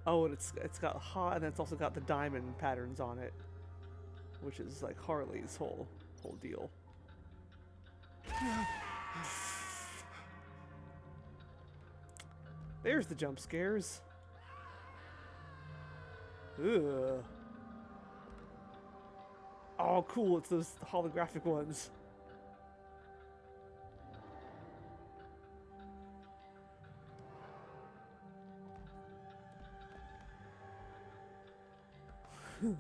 Oh, and it's got ha, and it's also got the diamond patterns on it, which is like Harley's whole deal. There's the jump scares. Ugh. Oh, cool! It's those holographic ones. Oh,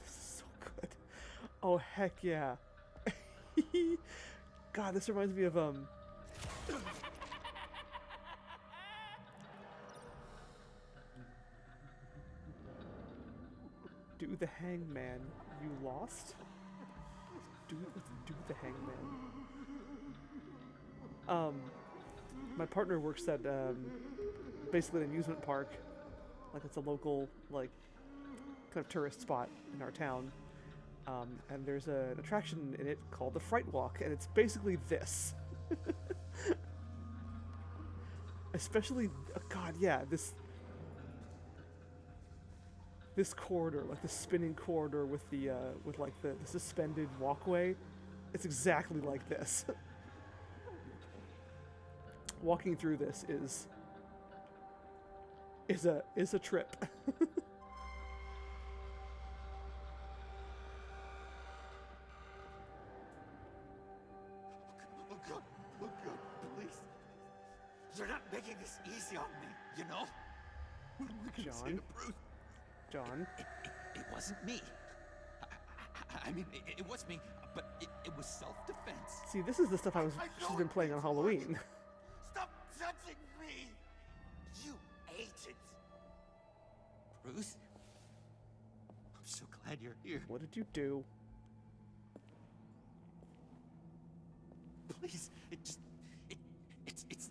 this is so good. Oh, heck yeah. God, this reminds me of, Do the hangman. You lost? Do the hangman. My partner works at basically an amusement park. Like it's a local like kind of tourist spot in our town. And there's an attraction in it called the Fright Walk, and it's basically this. Especially, God, yeah, this corridor, like the spinning corridor with the the suspended walkway. It's exactly like this. Walking through this is a trip. Look good, please. You're not making this easy on me, you know? What am I gonna say to Bruce? John. It wasn't me. I mean, it was me, but it was self-defense. See, this is the stuff she's been playing on Halloween. Stop touching me! You agent! Bruce? I'm so glad you're here. What did you do? Please, it's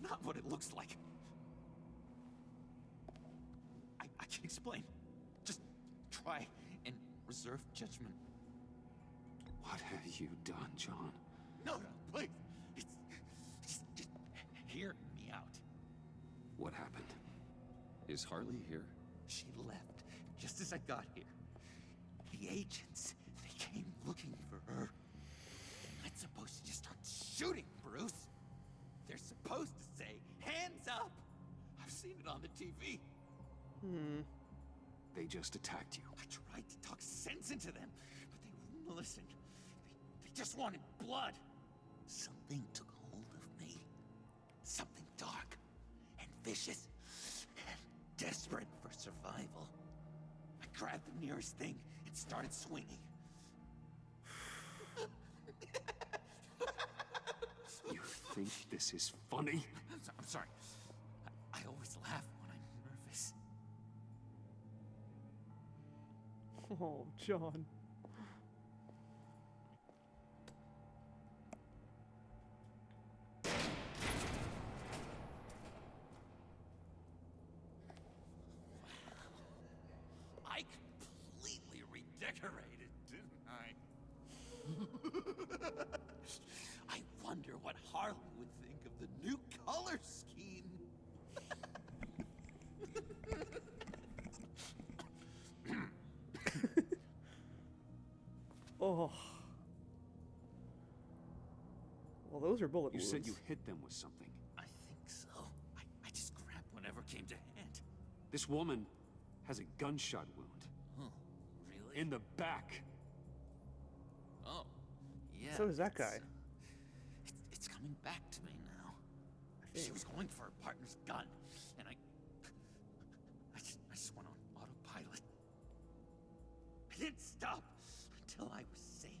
not what it looks like. I can explain. Just try and reserve judgment. What have you done, John? No, please. Just hear me out. What happened? Is Harley here? She left just as I got here. The agents, they came looking for her. They're not supposed to just start shooting, Bruce. They're supposed to say, hands up. I've seen it on the TV. They just attacked you. I tried to talk sense into them, but they wouldn't listen. They just wanted blood. Something took hold of me. Something dark and vicious and desperate for survival. I grabbed the nearest thing and started swinging. You think this is funny? I'm sorry. I always laugh when I'm nervous. Oh, John. I completely redecorated, didn't I? I wonder what Harley would think of the new color scheme. Oh. Well, those are bullet You wounds. said you hit them with something. I think so. I just grabbed whatever came to hand. This woman has a gunshot wound. Oh, really? In the back. Oh, yeah. So does that guy. It's coming back to me now. I She think. was going for her partner's gun, and I just went on autopilot. I didn't stop until I was safe.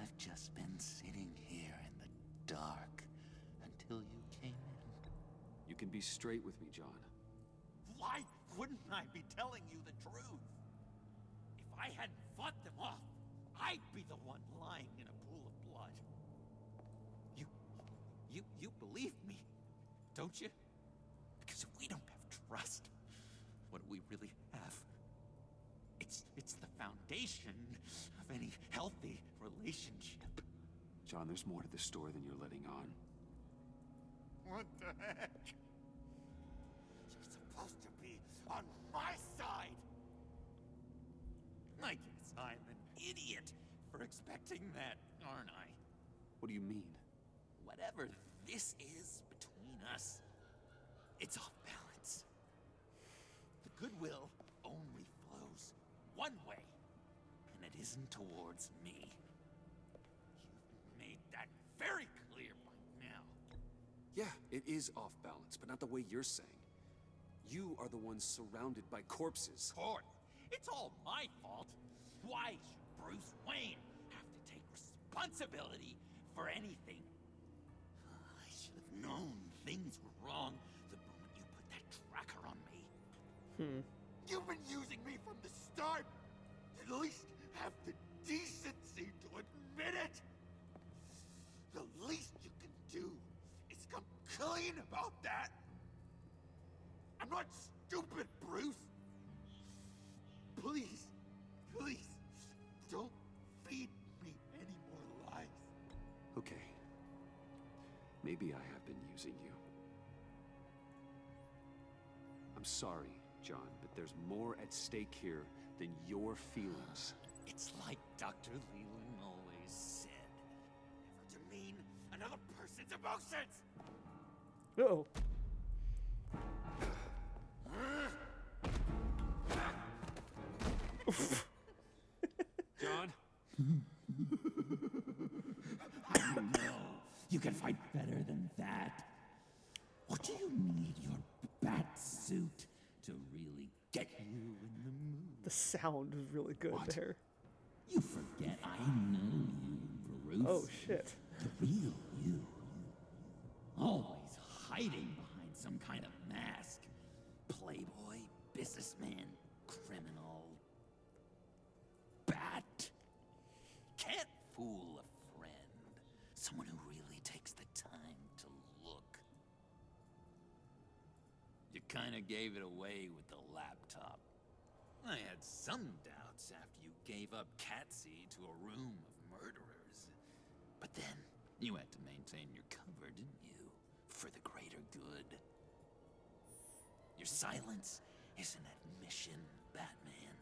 I've just been sitting here in the dark until you came in. You can be straight with me, John. Why wouldn't I be telling you the truth? If I hadn't fought them off, I'd be the one lying in a pool of blood. You believe me, don't you? Because if we don't have trust, what do we really have? It's the foundation of any healthy relationship. John, there's more to this story than you're letting on. What the heck? You're supposed to be on my side. I guess I'm an idiot for expecting that, aren't I? What do you mean? Whatever this is between us, it's off balance. The goodwill only flows one way, and it isn't towards me. You've made that very clear by now. Yeah, it is off balance, but not the way you're saying. You are the ones surrounded by corpses. Court, it's all my fault. Why should Bruce Wayne have to take responsibility for anything? I should have known things were wrong the moment you put that tracker on me. You've been using me from the start. at least have the decency to admit it. The least you can do is come clean about that. I'm not stupid, Bruce. Please, please, don't feed me any more lies. Okay. Maybe I have been using you. I'm sorry, John, but there's more at stake here than your feelings. It's like Dr. Leland always said. Never demean another person's emotions! Uh-oh. John? I know you can fight better than that. Or do you need your bat suit to really get you in the mood? The sound is really good there. You forget I know you, Bruce. Oh, shit. The real you. Always hiding behind some kind of mask. Playboy, businessman, criminal. Bat. Can't fool a friend. Someone who really takes the time to look. You kind of gave it away with the laptop. I had some doubts after you gave up Catsy to a room of murderers. But then, you had to maintain your cover, didn't you? For the greater good. Your silence is an admission, Batman.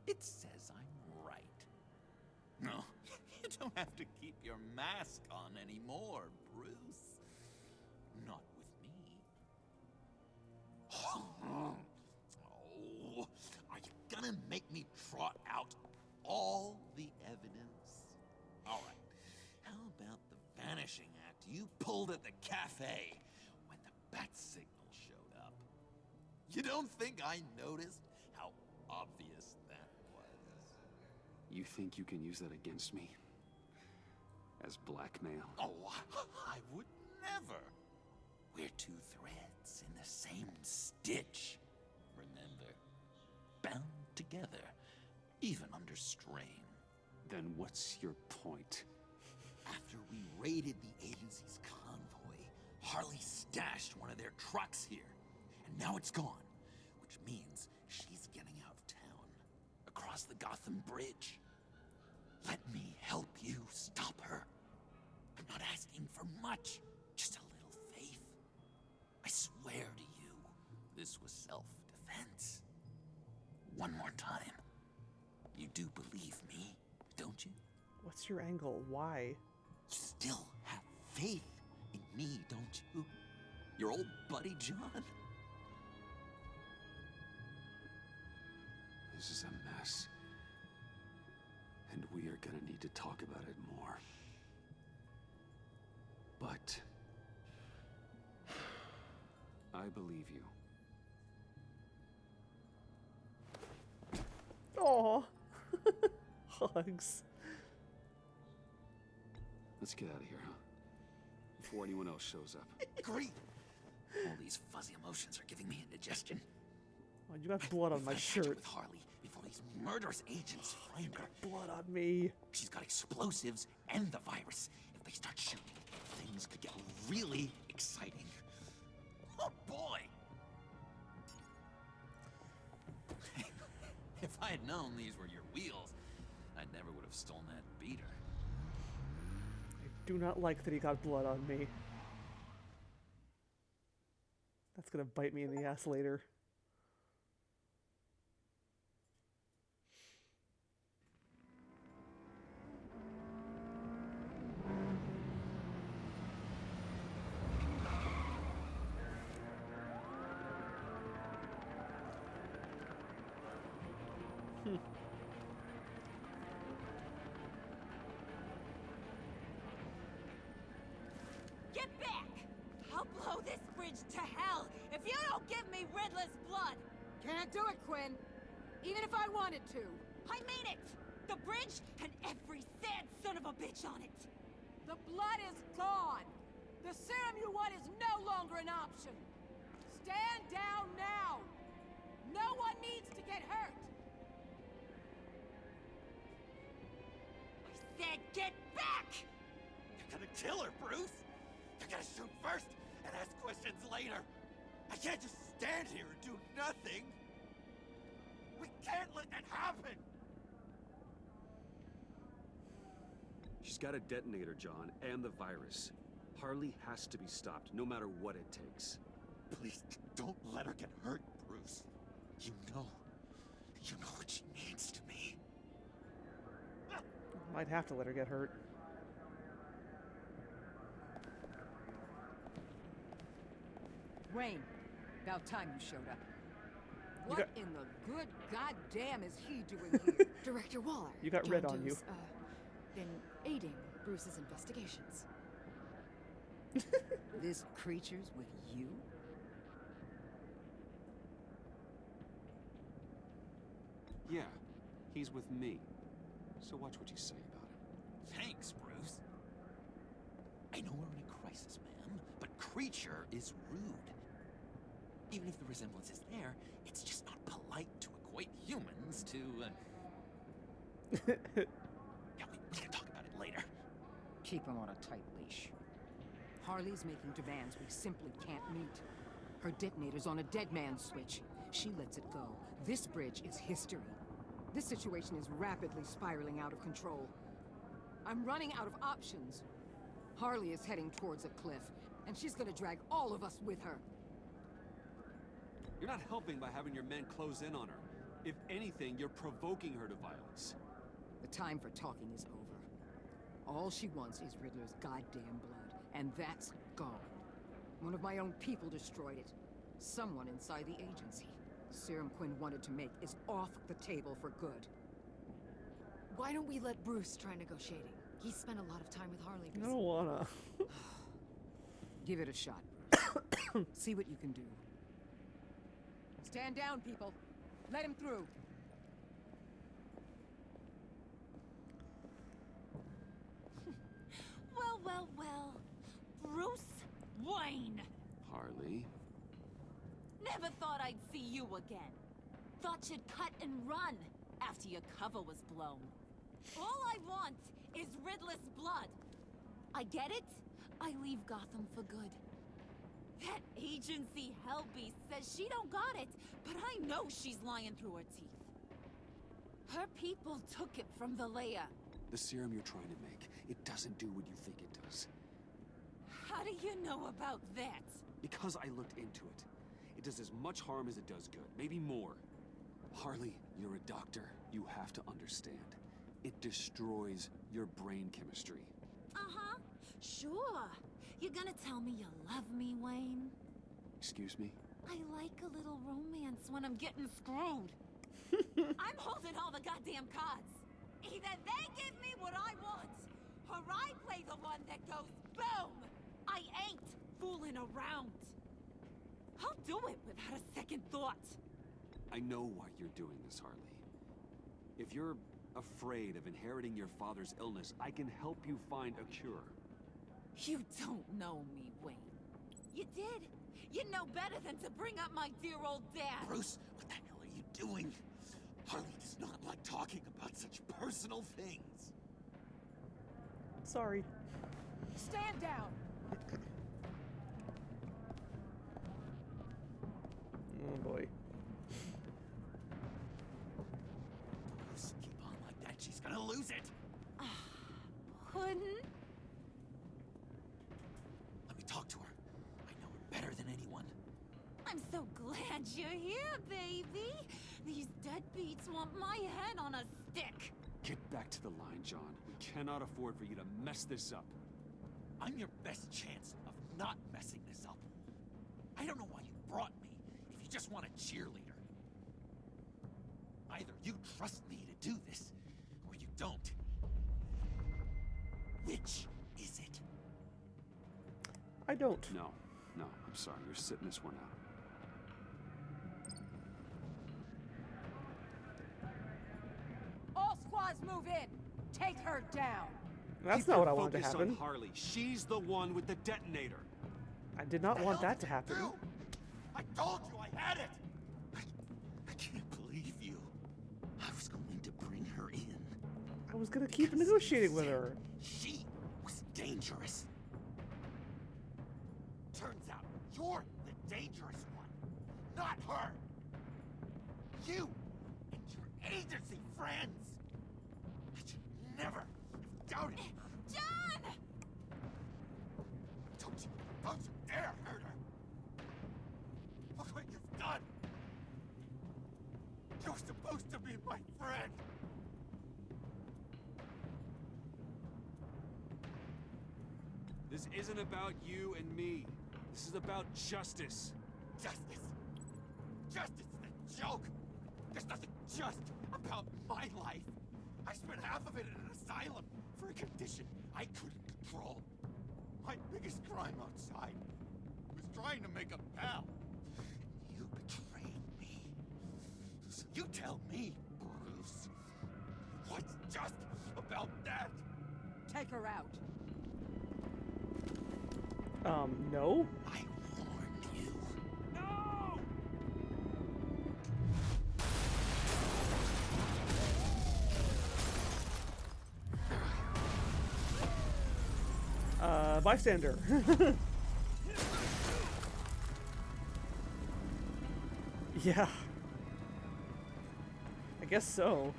It says I'm right. No, you don't have to keep your mask on anymore, Bruce. Not with me. Oh, are you gonna make me trot out all the evidence? All right. How about the vanishing act you pulled at the cafe when the bat signal showed up? You don't think I noticed how obvious that was? You think you can use that against me? As blackmail? Oh, I would never. We're two threads in the same stitch. Remember, bound together, even under strain. Then what's your point? After we raided the agency's convoy, Harley stashed one of their trucks here. And now it's gone, which means she's getting out of town, across the Gotham Bridge. Let me help you stop her. I'm not asking for much, just a little faith. I swear to you, this was self-defense. One more time. You do believe me, don't you? What's your angle? Why? You still have faith in me, don't you? Your old buddy John? This is a mess. And we are gonna need to talk about it more. But I believe you. Aw. Hugs. Let's get out of here, huh? Before anyone else shows up. Great! All these fuzzy emotions are giving me indigestion. Oh, you got blood on my Gotta catch up shirt. with Harley before these murderous agents find her. Blood on me. She's got explosives and the virus. If they start shooting, things could get really exciting. Oh boy! If I had known these were your wheels, I never would have stolen that beater. I do not like that he got blood on me. That's gonna bite me in the ass later. Get back! I'll blow this bridge to hell if you don't give me Riddler's blood! Can't do it, Quinn. Even if I wanted to. I mean it! The bridge and every sad son of a bitch on it! The blood is gone. The serum you want is no longer an option. Stand down now. No one needs to get hurt. Get back! You're gonna kill her, Bruce! You're gonna shoot first and ask questions later! I can't just stand here and do nothing! We can't let that happen! She's got a detonator, John, and the virus. Harley has to be stopped, no matter what it takes. Please, don't let her get hurt, Bruce. You know what she means to me. Might have to let her get hurt. Wayne, about time you showed up. What in the good goddamn is he doing here? Director Waller. You got red on you. Been aiding Bruce's investigations. This creature's with you? Yeah, he's with me. So watch what you say about him. Thanks, Bruce. I know we're in a crisis, ma'am, but creature is rude. Even if the resemblance is there, it's just not polite to equate humans to, Yeah, we can talk about it later. Keep him on a tight leash. Harley's making demands we simply can't meet. Her detonator's on a dead man's switch. She lets it go. This bridge is history. This situation is rapidly spiraling out of control. I'm running out of options. Harley is heading towards a cliff, and she's gonna drag all of us with her. You're not helping by having your men close in on her. If anything, you're provoking her to violence. The time for talking is over. All she wants is Riddler's goddamn blood, and that's gone. One of my own people destroyed it. Someone inside the agency. The serum Quinn wanted to make is off the table for good. Why don't we let Bruce try negotiating? He spent a lot of time with Harley I recently. don't wanna. Give it a shot, Bruce. See what you can do. Stand down, people. Let him through. Well, well, well. Bruce Wayne. Harley? Never thought I'd see you again. Thought you'd cut and run after your cover was blown. All I want is Riddler's blood. I get it. I leave Gotham for good. That agency hellbeast says she don't got it, but I know she's lying through her teeth. Her people took it from the lair. The serum you're trying to make, it doesn't do what you think it does. How do you know about that? Because I looked into it. It does as much harm as it does good, maybe more. Harley, you're a doctor. You have to understand. It destroys your brain chemistry. Uh-huh. Sure. You're gonna tell me you love me, Wayne? Excuse me? I like a little romance when I'm getting screwed. I'm holding all the goddamn cards. Either they give me what I want, or I play the one that goes boom! I ain't fooling around. I'll do it without a second thought. I know why you're doing this, Harley. If you're afraid of inheriting your father's illness, I can help you find a cure. You don't know me, Wayne. You did. You know better than to bring up my dear old dad. Bruce, what the hell are you doing? Harley does not like talking about such personal things. Sorry. Stand down! Oh boy. Bruce, keep on like that. She's gonna lose it. Puddin'? Let me talk to her. I know her better than anyone. I'm so glad you're here, baby. These deadbeats want my head on a stick. Get back to the line, John. We cannot afford for you to mess this up. I'm your best chance of not messing this up. I don't know why you brought me if you just want a cheerleader. Either you trust me to do this, or you don't. Which is it? I don't. No, I'm sorry. You're sitting this one out. All squads move in! Take her down! That's Keep not your what I wanted to focus happen. on Harley. She's the one with the detonator. I did not want that to happen. Do? I told you I had it! I can't believe you. I was going to bring her in. I was gonna keep negotiating with her. dangerous. Turns out you're the dangerous one, not her. You and your agency friends. I should never have doubted you. John! Don't you dare hurt her. Look what you've done. You're supposed to be my friend. This isn't about you and me. This is about justice. Justice. Justice is a joke. There's nothing just about my life. I spent half of it in an asylum for a condition I couldn't control. My biggest crime outside was trying to make a pal. You betrayed me. So you tell me, Bruce, what's just about that? Take her out. No? I warned you. No! Bystander. Yeah. I guess so.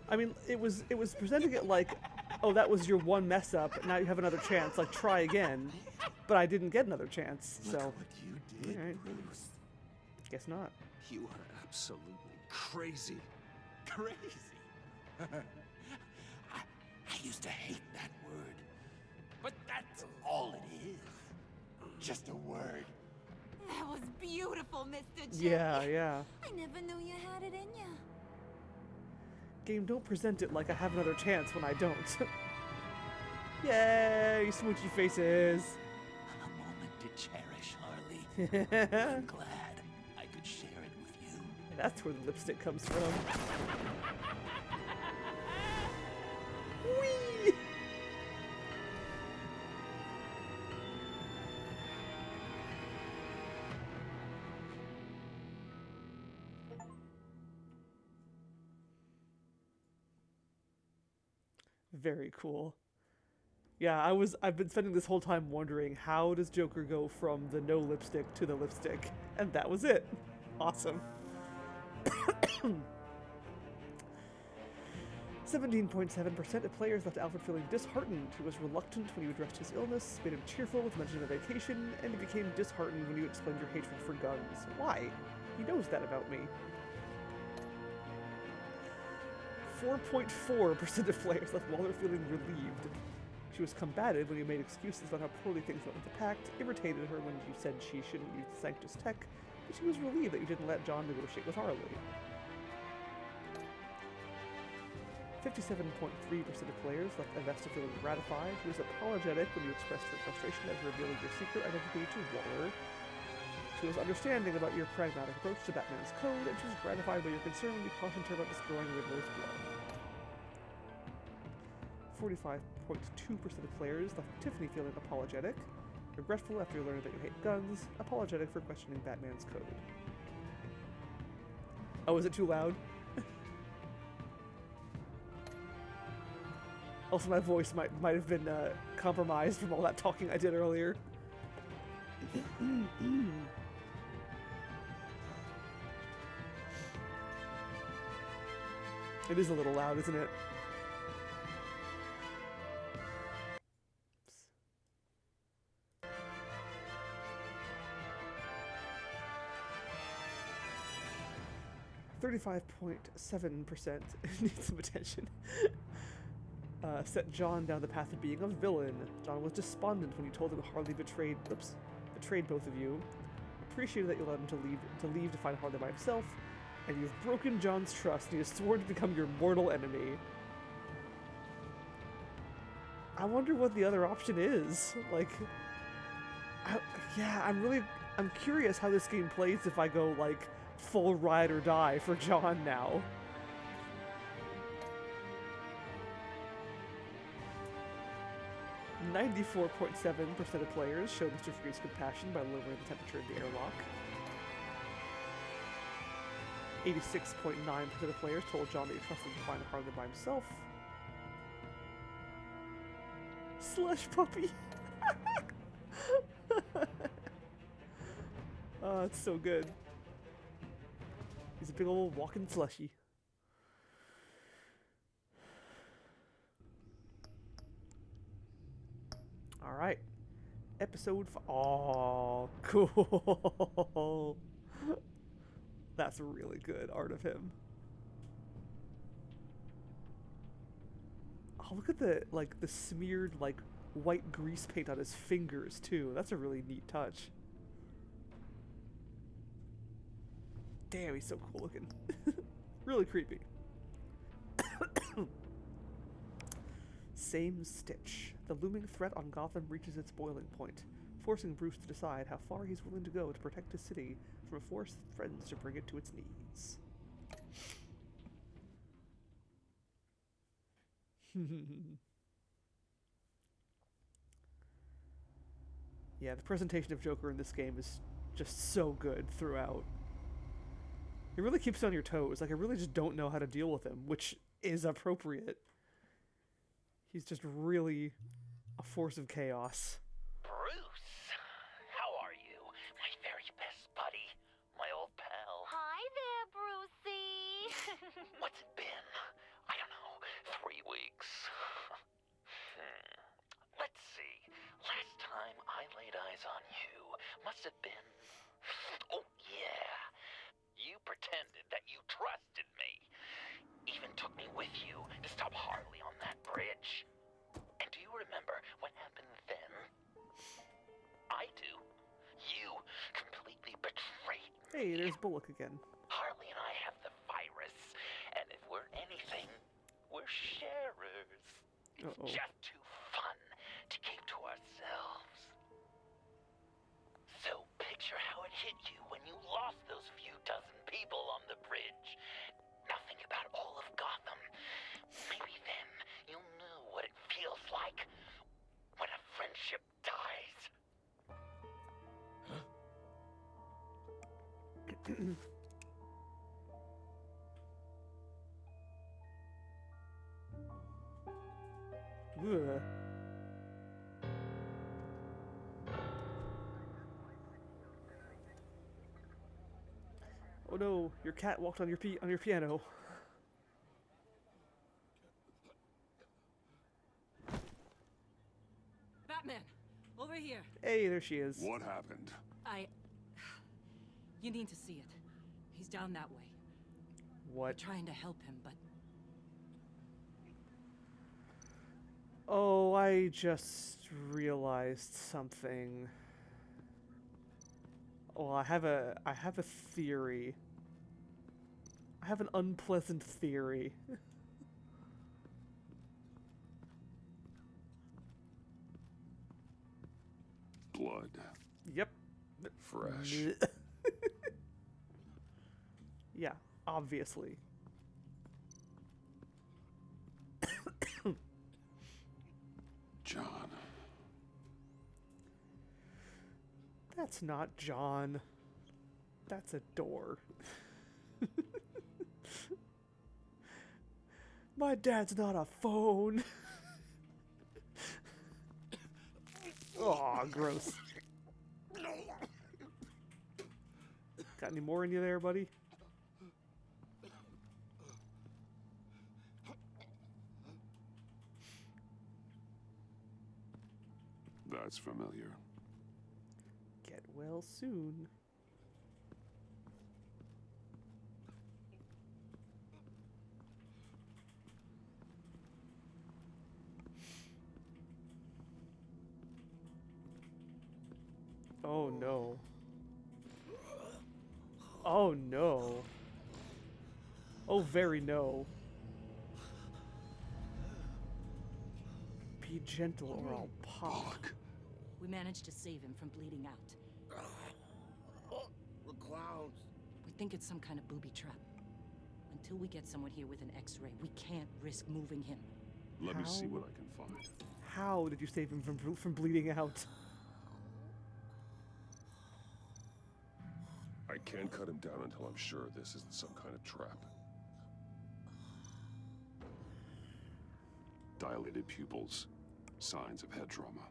I mean, it was presenting it like, oh, that was your one mess up, now you have another chance, like, try again. But I didn't get another chance, so... Look what you did, Alright. Bruce. Guess not. You are absolutely crazy. Crazy. I used to hate that word. But that's all it is. Just a word. That was beautiful, Mr. J. Yeah. I never knew you had it in you. Game, don't present it like I have another chance when I don't. Yay, smoochy faces. A moment to cherish, Harley. I'm glad I could share it with you. That's where the lipstick comes from. Whee! Very cool. Yeah, I've been spending this whole time wondering, how does Joker go from the no lipstick to the lipstick? And that was it. Awesome. 17.7% of players left Alfred feeling disheartened. He was reluctant when you addressed his illness, made him cheerful with mention of vacation, and he became disheartened when you explained your hatred for guns. Why? He knows that about me. 4.4% of players left Waller feeling relieved. She was combative when you made excuses about how poorly things went with the Pact, irritated her when you said she shouldn't use the Sanctus tech, but she was relieved that you didn't let John negotiate with Harley. 57.3% of players left Avesta feeling gratified. She was apologetic when you expressed her frustration at revealing your secret identity to Waller. She was understanding about your pragmatic approach to Batman's code, and she was gratified by your concern when you cautioned her about destroying Riddler's blood. 45.2% of players left Tiffany feeling apologetic, regretful after learning that you hate guns, apologetic for questioning Batman's code. Oh, is it too loud? Also, my voice might have been compromised from all that talking I did earlier. It is a little loud, isn't it? 35.7% needs some attention. Set John down the path of being a villain. John was despondent when you told him Harley betrayed both of you. Appreciated that you allowed him to leave to find Harley by himself, and you've broken John's trust, and he has sworn to become your mortal enemy. I wonder what the other option is. Like, I'm curious how this game plays if I go, like, full ride or die for John now. .7% of players showed Mr. Freeze compassion by lowering the temperature of the airlock. 86.9% of players told John that he trusted him to find Harley by himself. Slush puppy. Oh, it's so good. He's a big old walking slushy. All right. Episode 5. Oh, cool. That's really good art of him. Oh, look at the smeared like white grease paint on his fingers too. That's a really neat touch. Damn, he's so cool looking. Really creepy. Same stitch. The looming threat on Gotham reaches its boiling point, forcing Bruce to decide how far he's willing to go to protect his city from a force that threatens to bring it to its knees. Yeah, the presentation of Joker in this game is just so good throughout. It really keeps you on your toes. Like, I really just don't know how to deal with him, which is appropriate. He's just really a force of chaos. Bruce, how are you? My very best buddy, my old pal. Hi there, Brucey. What's it been? I don't know, 3 weeks. Let's see. Last time I laid eyes on you must have been... Oh, yeah. You pretended that you trusted me. Even took me with you to stop Harley on that bridge. And do you remember what happened then? I do. You completely betrayed me. Hey, there's Bullock again. Harley and I have the virus, and if we're anything, we're sharers. It's just too fun to keep to ourselves. So picture how it hit you when you lost those few dozen people on the bridge. Now think about all of Gotham. Maybe then you'll know what it feels like when a friendship dies. Ugh. Oh no, your cat walked on your piano. Batman, over here. Hey, there she is. What happened? You need to see it. He's down that way. What? Trying to help him, but Oh, I just realized something. Well, I have a theory. I have an unpleasant theory. Blood. Yep. Fresh. Yeah, obviously. John. That's not John. That's a door. My dad's not a phone. Aw, gross. Got any more in you there, buddy? That's familiar. Get well soon. Oh no. Oh no. Oh, very no. Be gentle or I'll pop. we managed to save him from bleeding out. The clouds. We think it's some kind of booby trap. Until we get someone here with an X-ray, we can't risk moving him. Let me see How? what I can find. How did you save him from bleeding out? I can't cut him down until I'm sure this isn't some kind of trap. Dilated pupils, Signs of head trauma.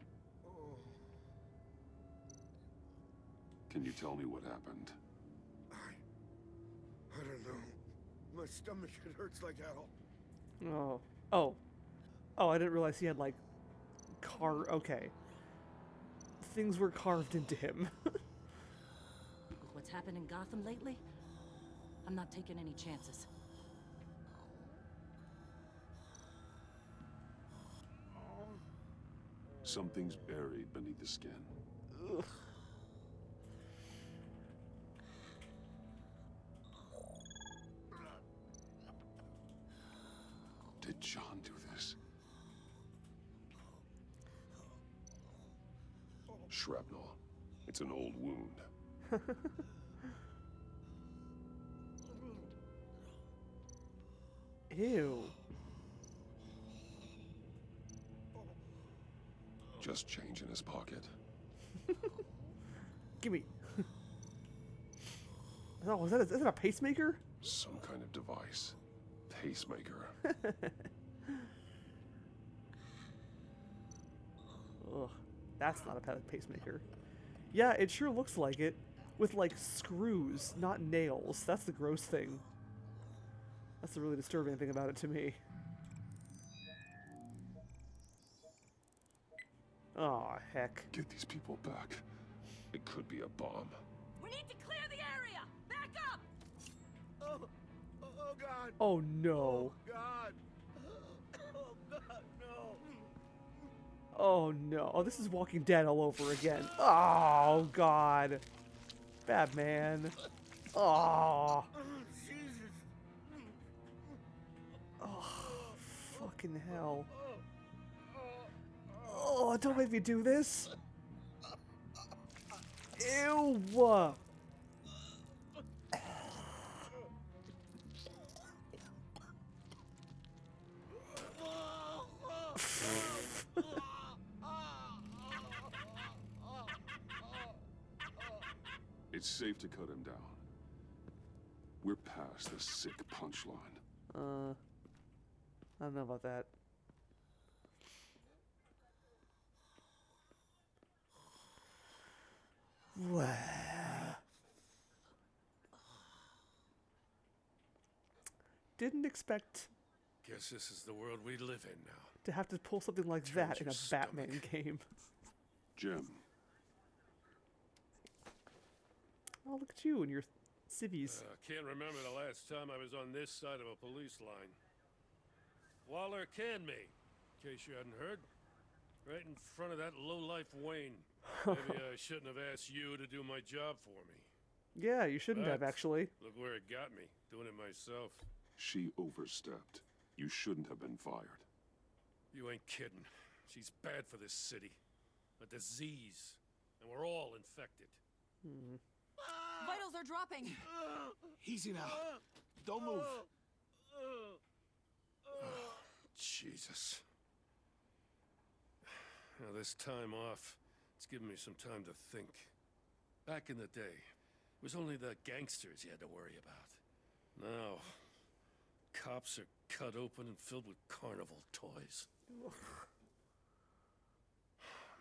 Can you tell me what happened? I don't know. My stomach, it hurts like hell. Oh. Oh. Oh, I didn't realize he had, like, okay. Things were carved into him. With what's happened in Gotham lately, I'm not taking any chances. Something's buried beneath the skin. Ugh. Did John do this? Shrapnel. It's an old wound. Ew. Just change in his pocket. Gimme. Oh, is that a pacemaker? Some kind of device. Pacemaker. Ugh, that's not a pacemaker. Yeah, it sure looks like it. With, like, screws, not nails. That's the gross thing. That's the really disturbing thing about it to me. Aw, heck. Get these people back. It could be a bomb. We need to clear the area! Back up! Oh God! Oh, no. God! Oh God, no! Oh, no. Oh, this is Walking Dead all over again. Oh, God. Batman. Oh. Jesus! Oh, fucking hell. Oh, don't make me do this. Ew. It's safe to cut him down. We're past the sick punchline. I don't know about that. Well, didn't expect Guess this is the world we live in now. to have to pull something like Turns that in your a Batman game. Jim, Oh, look at you and your civvies. Can't remember the last time I was on this side of a police line. Waller canned me, in case you hadn't heard. Right in front of that lowlife Wayne. Maybe I shouldn't have asked you to do my job for me. Yeah, you shouldn't have, But actually. Look where it got me, doing it myself. she overstepped. You shouldn't have been fired. You ain't kidding. She's bad for this city. A disease. And we're all infected. Vitals are dropping. Easy now. Don't move. Jesus. Now, this time off, it's given me some time to think. Back in the day, it was only the gangsters you had to worry about. Now, cops are cut open and filled with carnival toys.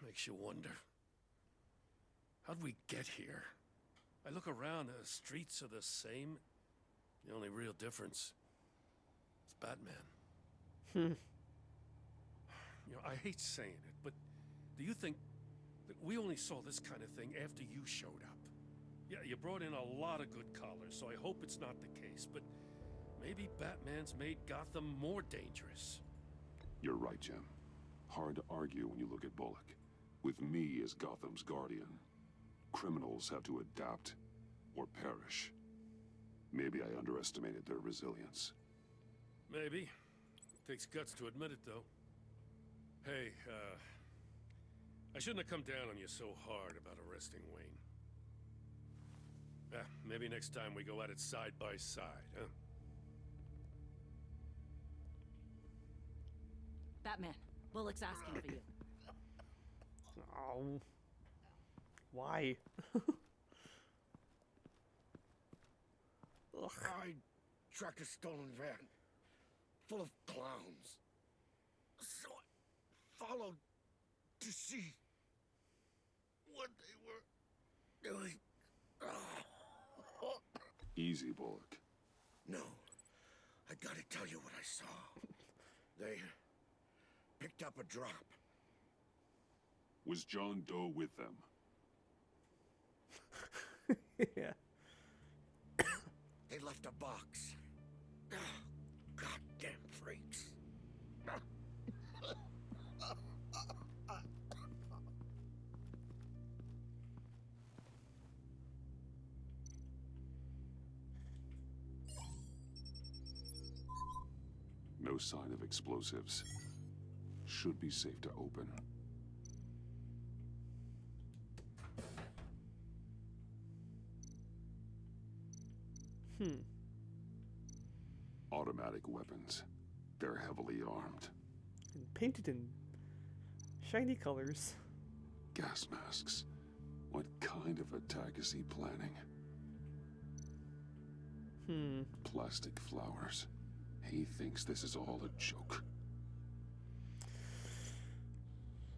Makes you wonder. How'd we get here? I look around, the streets are the same. The only real difference is Batman. You know, I hate saying it, but do you think that we only saw this kind of thing after you showed up? Yeah, you brought in a lot of good collars, so I hope it's not the case, but maybe Batman's made Gotham more dangerous. You're right, Jim. Hard to argue when you look at Bullock. With me as Gotham's guardian, criminals have to adapt or perish. Maybe I underestimated their resilience. Maybe. Takes guts to admit it, though. Hey, I shouldn't have come down on you so hard about arresting Wayne. Maybe next time we go at it side by side, huh? Batman, Bullock's asking for you. Oh. Why? Ugh. I tracked a stolen van full of clowns. So I followed to see what they were doing. Easy, Bullock. No, I gotta tell you what I saw. They picked up a drop. Was John Doe with them? Yeah. They left a box. Goddamn freaks. No sign of explosives. Should be safe to open. Automatic weapons. They're heavily armed. And painted in shiny colors. Gas masks. What kind of attack is he planning? Plastic flowers. He thinks this is all a joke.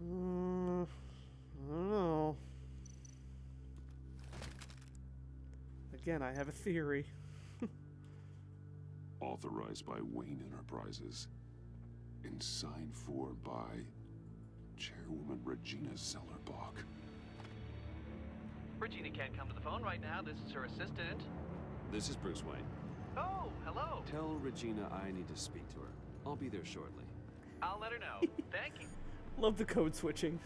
I don't know. Again, I have a theory. Authorized by Wayne Enterprises. And signed for by Chairwoman Regina Zellerbach. Regina can't come to the phone right now. This is her assistant. This is Bruce Wayne. Oh, hello. Tell Regina I need to speak to her. I'll be there shortly. I'll let her know. Thank you. Love the code switching.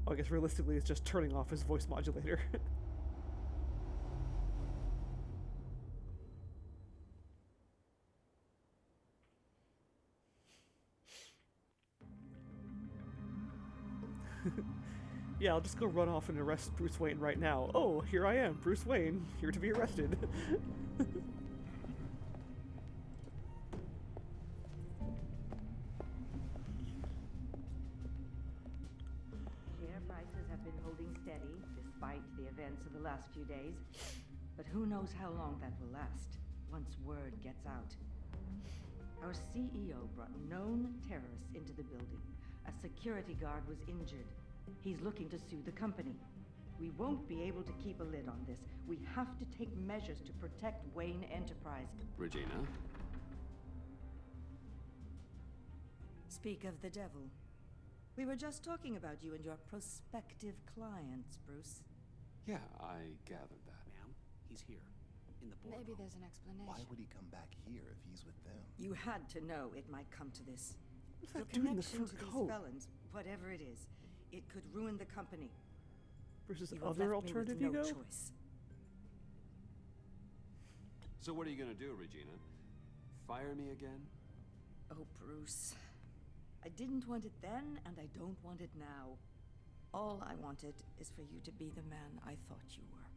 Oh, I guess realistically it's just turning off his voice modulator. Yeah, I'll just go run off and arrest Bruce Wayne right now. Oh, here I am, Bruce Wayne, here to be arrested. Share prices have been holding steady despite the events of the last few days. But who knows how long that will last once word gets out. Our CEO brought known terrorists into the building. A security guard was injured. He's looking to sue the company. We won't be able to keep a lid on this. We have to take measures to protect Wayne Enterprise. Regina? Speak of the devil. We were just talking about you and your prospective clients, Bruce. Yeah, I gathered that. Ma'am, he's here. In the boardroom. Maybe there's an explanation. Why would he come back here if he's with them? You had to know it might come to this. What's Your that doing in the connection fur to these coat? felons, whatever it is, it could ruin the company. Versus You have other left me with alternative no ego? choice. So what are you gonna do, Regina? Fire me again? Oh, Bruce. I didn't want it then, and I don't want it now. All I wanted is for you to be the man I thought you were.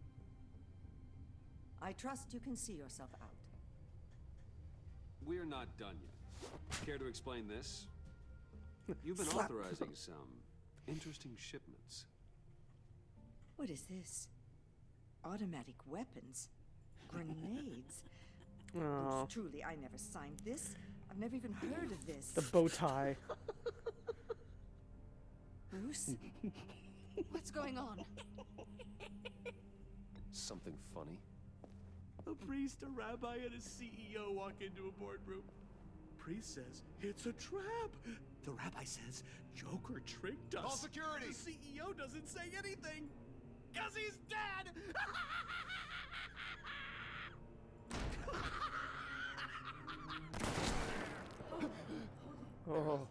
I trust you can see yourself out. We're not done yet. Care to explain this? You've been Slap. authorizing some interesting shipments. What is this? Automatic weapons? Grenades? Oh, Bruce, truly, I never signed this. I've never even heard of this. the bow tie. Bruce? What's going on? Something funny? A priest, a rabbi, and a CEO walk into a boardroom. Priest says, it's a trap. The rabbi says, Joker tricked us. Call security. The CEO doesn't say anything. Cause he's dead! Oh.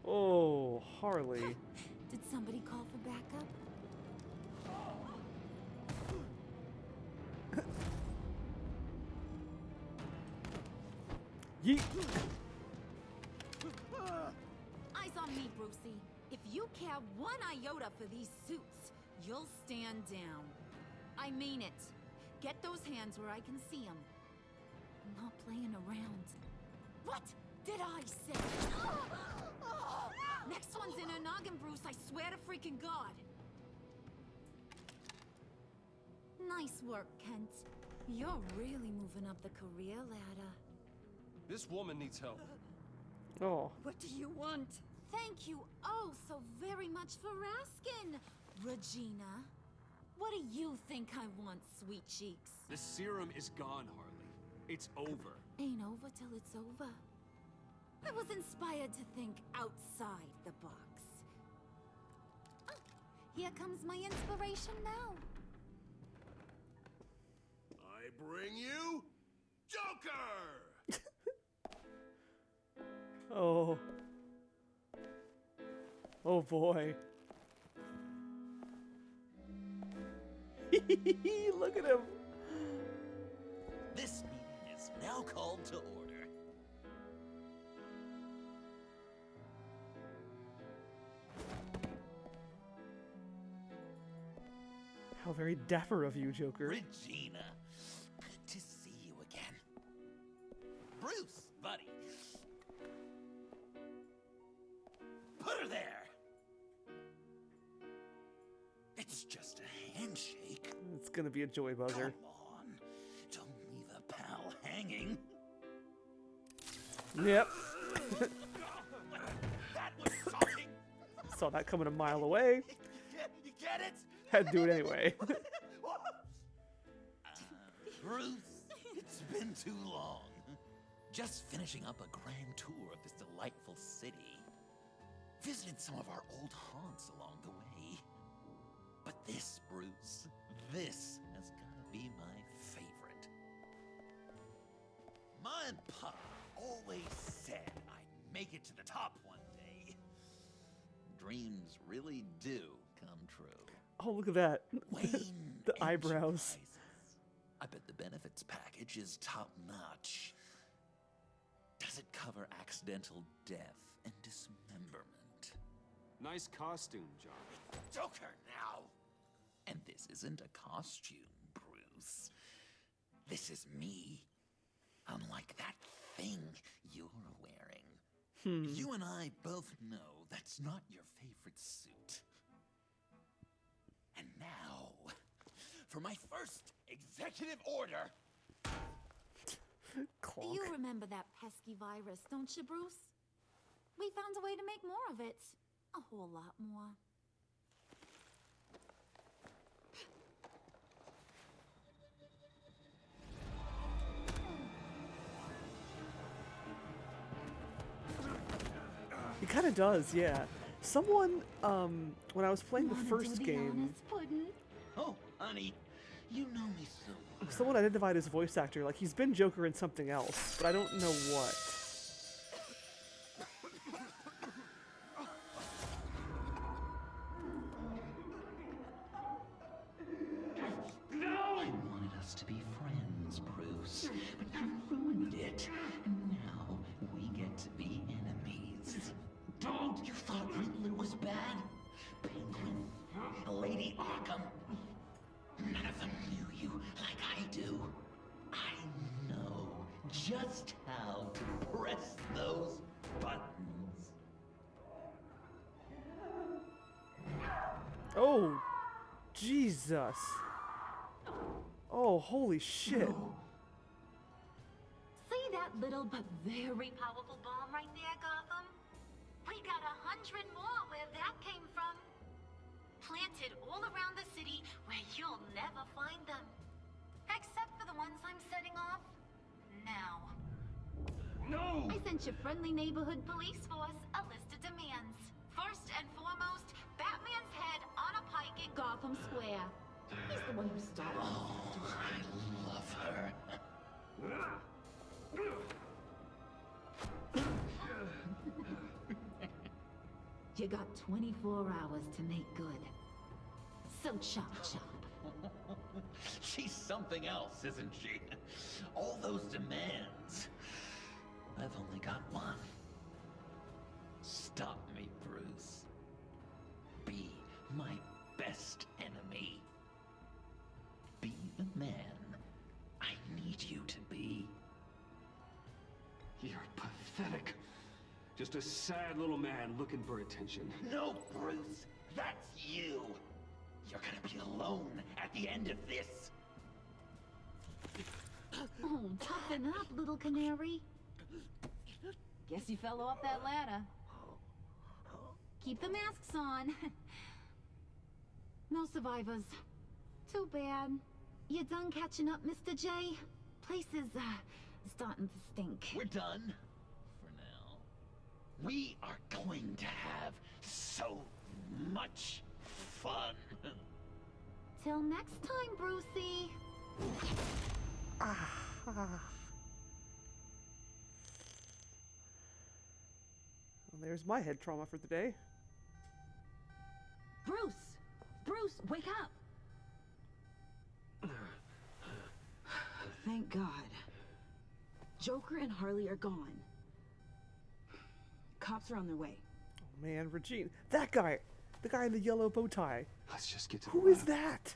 Oh, Harley. Did somebody call for backup? Yeet. Eyes on me, Brucey. If you care one iota for these suits, you'll stand down. I mean it. Get those hands where I can see them. I'm not playing around. What did I say? Next one's in her noggin, Bruce. I swear to freaking God. Nice work, Kent. You're really moving up the career ladder. This woman needs help. Oh. What do you want? Thank you oh so very much for asking, Regina. What do you think I want, sweet cheeks? The serum is gone, Harley. It's over. Ain't over till it's over. I was inspired to think outside the box. Oh, here comes my inspiration now. I bring you Joker! Oh. Oh boy. Look at him. This meeting is now called to order. How very dapper of you, Joker. Regina, good to see you again. Bruce, buddy. Put her there. It's just a handshake. It's gonna be a joy buzzer. Come on, don't leave a pal hanging. Yep. That was shocking. Saw that coming a mile away. You get it? Had to do it anyway. Bruce, it's been too long. Just finishing up a grand tour of this delightful city. Visited some of our old haunts along the way. But this, Bruce, this has gotta be my favorite. Ma and Pop always said I'd make it to the top one day. Dreams really do come true. Oh, look at that. Wayne The eyebrows. I bet the benefits package is top-notch. Does it cover accidental death and dismemberment? Nice costume, John. Joker now! And this isn't a costume, Bruce. This is me. Unlike that thing you're wearing. You and I both know that's not your favorite suit. And now, for my first executive order. Clonk. You remember that pesky virus, don't you, Bruce? We found a way to make more of it. A whole lot more. He kind of does, yeah. Someone, when I was playing the first game, Oh, honey, you know me so well. someone identified his voice actor. Like, he's been Joker in something else, but I don't know what. I wanted us to be friends, Bruce, but you ruined it. And now we get to be enemies. Don't you thought Riddler was bad? Penguin, Lady Arkham. None of them knew you like I do. I know just how to press those buttons. Oh, Jesus. Oh, holy shit. See that little but very powerful bomb right there, Gotham? We got 100 more where that came from. Planted all around the city where you'll never find them. Except for the ones I'm setting off now. No! I sent your friendly neighborhood police force a list of demands. First and foremost, Batman's head on a pike in Gotham Square. He's the one who started this. Oh, I love her. You got 24 hours to make good. So chop chop. She's something else, isn't she? All those demands. I've only got one. Stop me, Bruce. Be my best enemy. Be the man I need you to be. You're pathetic. Just a sad little man looking for attention. No, Bruce. That's you. You're gonna be alone at the end of this. Oh, toughen up, little canary. Guess you fell off that ladder. Keep the masks on. No survivors. Too bad. You done catching up, Mr. J? Place is, starting to stink. We're done. For now. We are going to have so much fun. Till next time, Brucey. Well, there's my head trauma for the day. Bruce! Bruce, wake up! Thank God. Joker and Harley are gone. Cops are on their way. Oh man, Regine. That guy! The guy in the yellow bow tie. Let's just get to Who the is lab. that?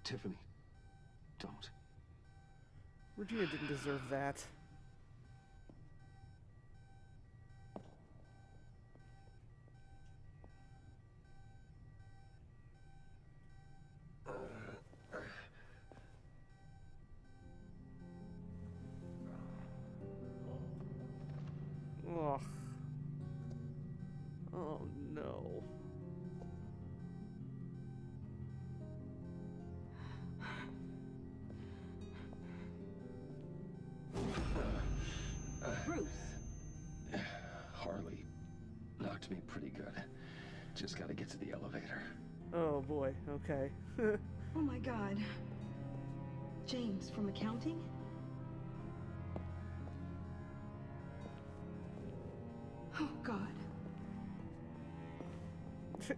Tiffany, don't. Regina didn't deserve that. Ugh. Oh no. Bruce! Harley knocked me pretty good. Just gotta get to the elevator. Oh boy, okay. Oh my God. James from accounting? Oh God.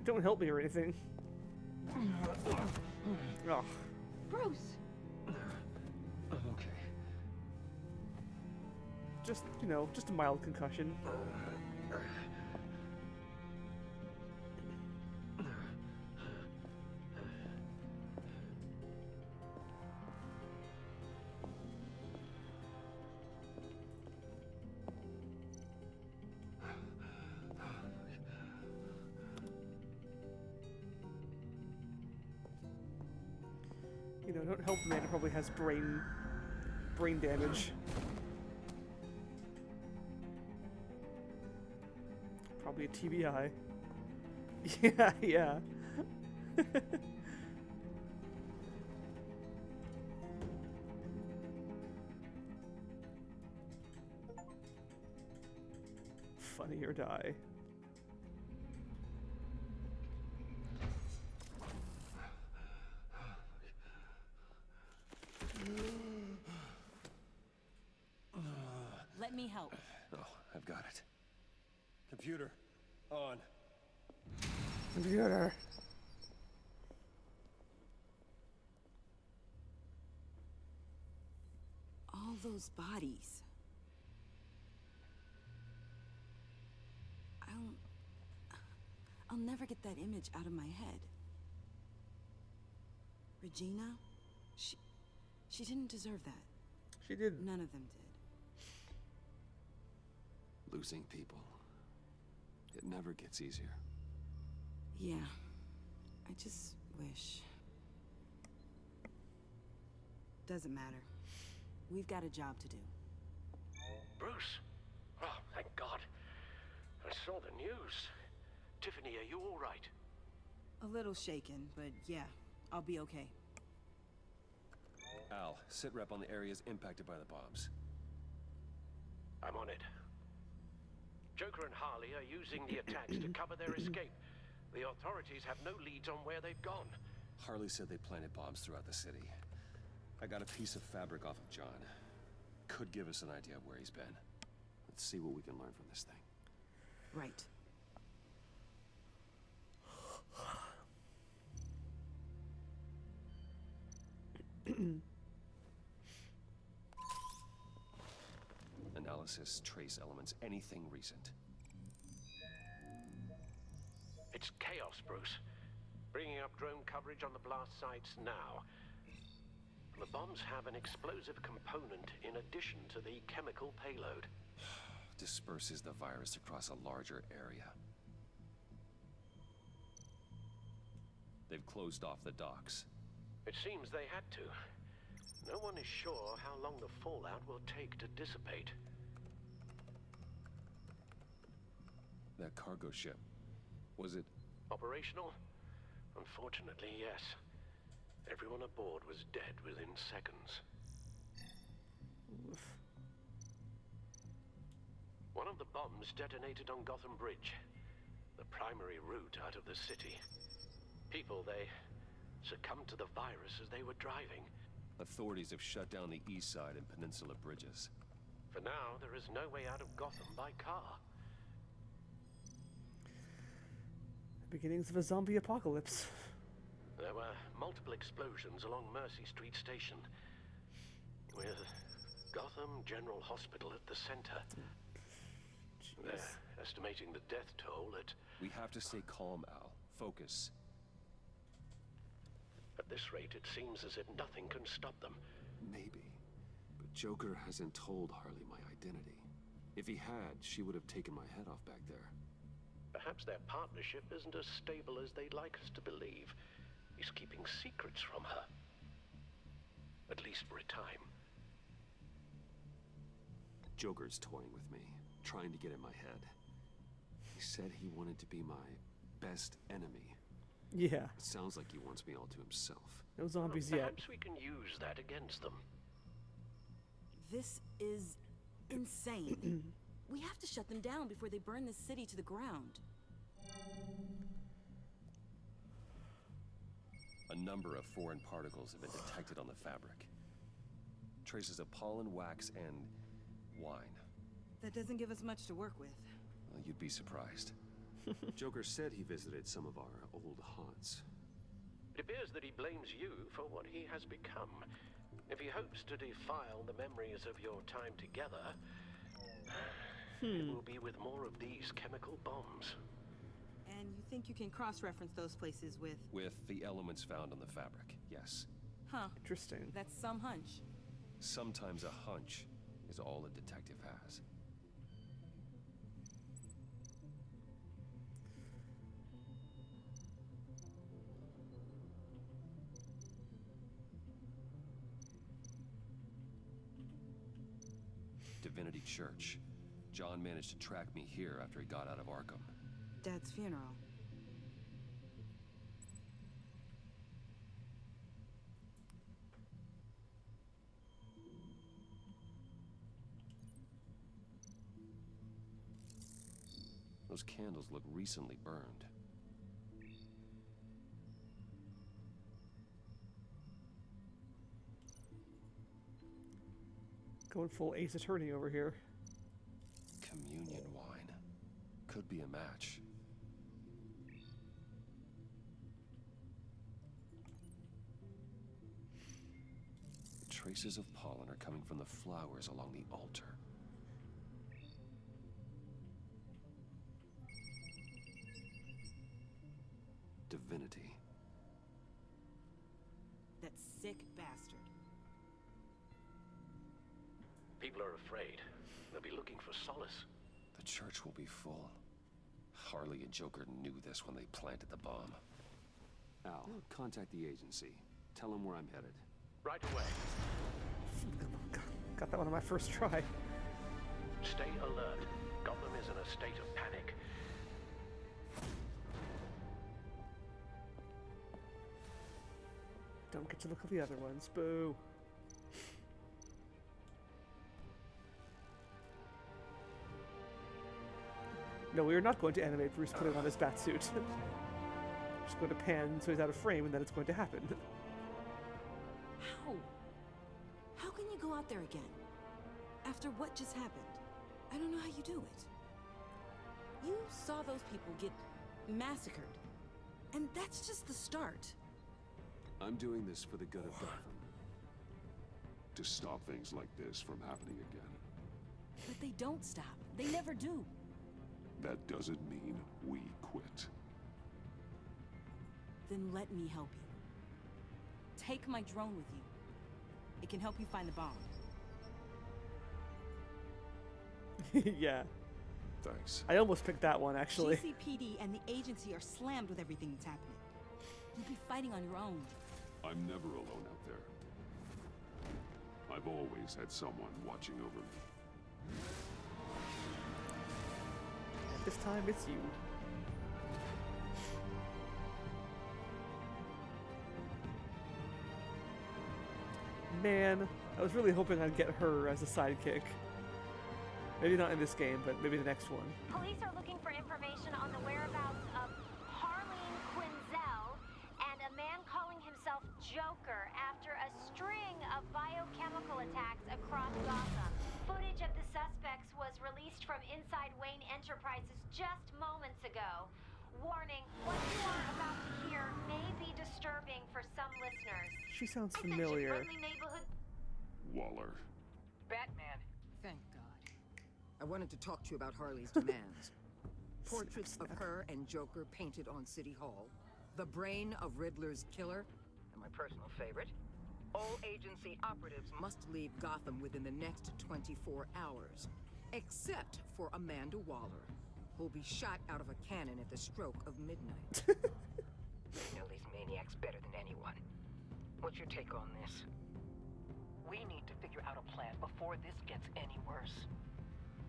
Don't help me or anything. Ugh. Bruce! I'm okay. Just, you know, just a mild concussion. You know, don't help the man who probably has brain damage. Probably a TBI. Yeah, yeah. Funny or die. Let me help. Oh, I've got it. Computer, on. Computer. All those bodies. I'll never get that image out of my head. Regina, she didn't deserve that. She didn't. None of them did. Losing people. It never gets easier. Yeah. I just wish. Doesn't matter. We've got a job to do. Bruce? Oh, thank God. I saw the news. Tiffany, are you all right? A little shaken, but yeah, I'll be okay. Al, sit rep on the areas impacted by the bombs. I'm on it. Joker and Harley are using the attacks to cover their escape. The authorities have no leads on where they've gone. Harley said they planted bombs throughout the city. I got a piece of fabric off of John. Could give us an idea of where he's been. Let's see what we can learn from this thing. Right. Analysis, trace elements, anything recent. It's chaos, Bruce. Bringing up drone coverage on the blast sites now. The bombs have an explosive component in addition to the chemical payload. Disperses the virus across a larger area. They've closed off the docks. It seems they had to. No one is sure how long the fallout will take to dissipate. That cargo ship, was it... Operational? Unfortunately, yes. Everyone aboard was dead within seconds. Oof. One of the bombs detonated on Gotham Bridge, the primary route out of the city. People, they succumbed to the virus as they were driving. Authorities have shut down the east side and peninsula bridges. For now, there is no way out of Gotham by car. Beginnings of a zombie apocalypse. There were multiple explosions along Mercy Street Station, with Gotham General Hospital at the center. They're estimating the death toll at... We have to stay calm, Al. Focus. At this rate, it seems as if nothing can stop them. Maybe. But Joker hasn't told Harley my identity. If he had, she would have taken my head off back there. Perhaps their partnership isn't as stable as they'd like us to believe. He's keeping secrets from her. At least for a time. Joker's toying with me, trying to get in my head. He said he wanted to be my best enemy. Yeah. It sounds like he wants me all to himself. No zombies Well, yet. perhaps we can use that against them. This is insane. We have to shut them down before they burn this city to the ground. A number of foreign particles have been detected on the fabric. Traces of pollen, wax, and wine. That doesn't give us much to work with. Well, you'd be surprised. Joker said he visited some of our old haunts. It appears that he blames you for what he has become. If he hopes to defile the memories of your time together, it will be with more of these chemical bombs. And you think you can cross-reference those places with... With the elements found on the fabric, yes. Huh. Interesting. That's some hunch. Sometimes a hunch is all a detective has. Divinity Church. John managed to track me here after he got out of Arkham. Dad's funeral. Those candles look recently burned. Going full Ace Attorney over here. Communion wine. Could be a match. Traces of pollen are coming from the flowers along the altar. Divinity. That sick bastard. People are afraid. They'll be looking for solace. The church will be full. Harley and Joker knew this when they planted the bomb. Al, contact the agency. Tell them where I'm headed. Right away. Got that one on my first try. Stay alert. Gotham is in a state of panic. Don't get to look at the other ones. Boo. No, we are not going to animate Bruce putting on his batsuit. We're just going to pan so he's out of frame, and then it's going to happen. How? How can you go out there again? After what just happened? I don't know how you do it. You saw those people get massacred. And that's just the start. I'm doing this for the good of Gotham. To stop things like this from happening again. But they don't stop. They never do. That doesn't mean we quit. Then let me help you. Take my drone with you. It can help you find the bomb. Yeah. Thanks. I almost picked that one, actually. GCPD and the agency are slammed with everything that's happening. You'd be fighting on your own. I'm never alone out there. I've always had someone watching over me. And this time it's you. Man, I was really hoping I'd get her as a sidekick. Maybe not in this game, but maybe the next one. Police are looking for information on the whereabouts of Harleen Quinzel and a man calling himself Joker after a string of biochemical attacks across Gotham. Footage of the suspects was released from inside Wayne Enterprises just moments ago. Warning, what you are about to hear may be disturbing for some listeners. She sounds familiar. Waller. Batman. Thank God. I wanted to talk to you about Harley's demands. Portraits of her and Joker painted on City Hall. The brain of Riddler's killer. And my personal favorite. All agency operatives must leave Gotham within the next 24 hours. Except for Amanda Waller, who'll be shot out of a cannon at the stroke of midnight. You know these maniacs better than anyone. What's your take on this? We need to figure out a plan before this gets any worse.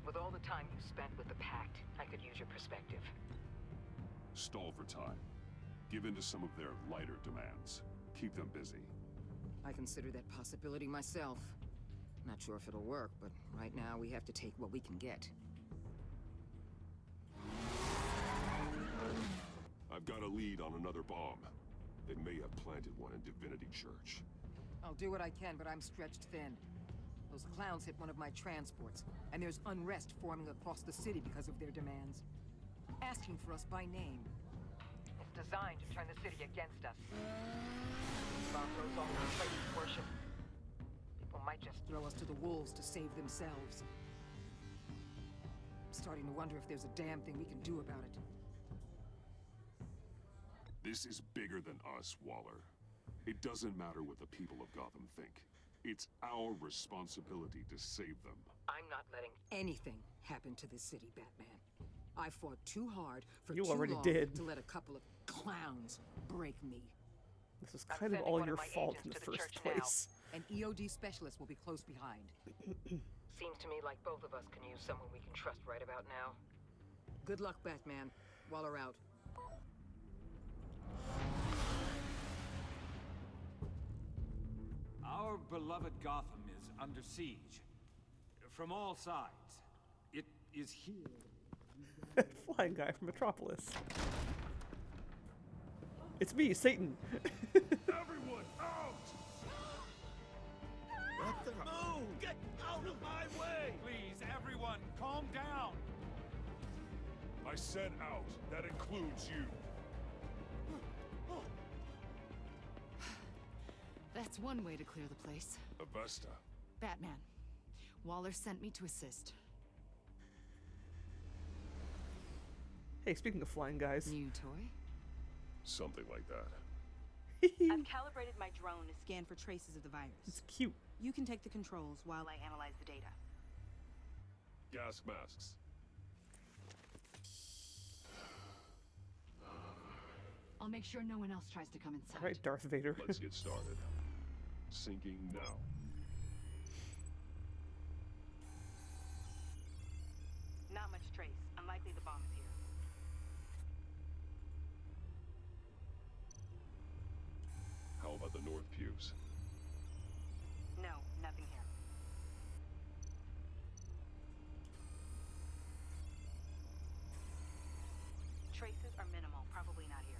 With all the time you spent with the Pact, I could use your perspective. Stall for time. Give in to some of their lighter demands. Keep them busy. I consider that possibility myself. Not sure if it'll work, but right now we have to take what we can get. I've got a lead on another bomb. They may have planted one in Divinity Church. I'll do what I can, but I'm stretched thin. Those clowns hit one of my transports, and there's unrest forming across the city because of their demands. Asking for us by name. It's designed to turn the city against us. Bomb throws off our place of worship. People might just throw us to the wolves to save themselves. I'm starting to wonder if there's a damn thing we can do about it. This is bigger than us, Waller. It doesn't matter what the people of Gotham think. It's our responsibility to save them. I'm not letting anything happen to this city, Batman. I fought too hard for You too already long did. to let a couple of clowns break me. This was kind of all your fault in the first place. An EOD specialist will be close behind. Seems to me like both of us can use someone we can trust right about now. Good luck, Batman. Waller out. Our beloved Gotham is under siege. From all sides. It is here. Flying guy from Metropolis. It's me, Satan. Everyone out! What the? Move! Get out of my way! Please, everyone, calm down. I said out. That includes you. That's one way to clear the place. Avesta. Batman. Waller sent me to assist. Hey, speaking of flying guys. New toy? Something like that. I've calibrated my drone to scan for traces of the virus. It's cute. You can take the controls while I analyze the data. Gas masks. I'll make sure no one else tries to come inside. All right, Darth Vader. Let's get started. Sinking now. Not much trace. Unlikely the bomb is here. How about the north pews? No, nothing here. Traces are minimal. Probably not here.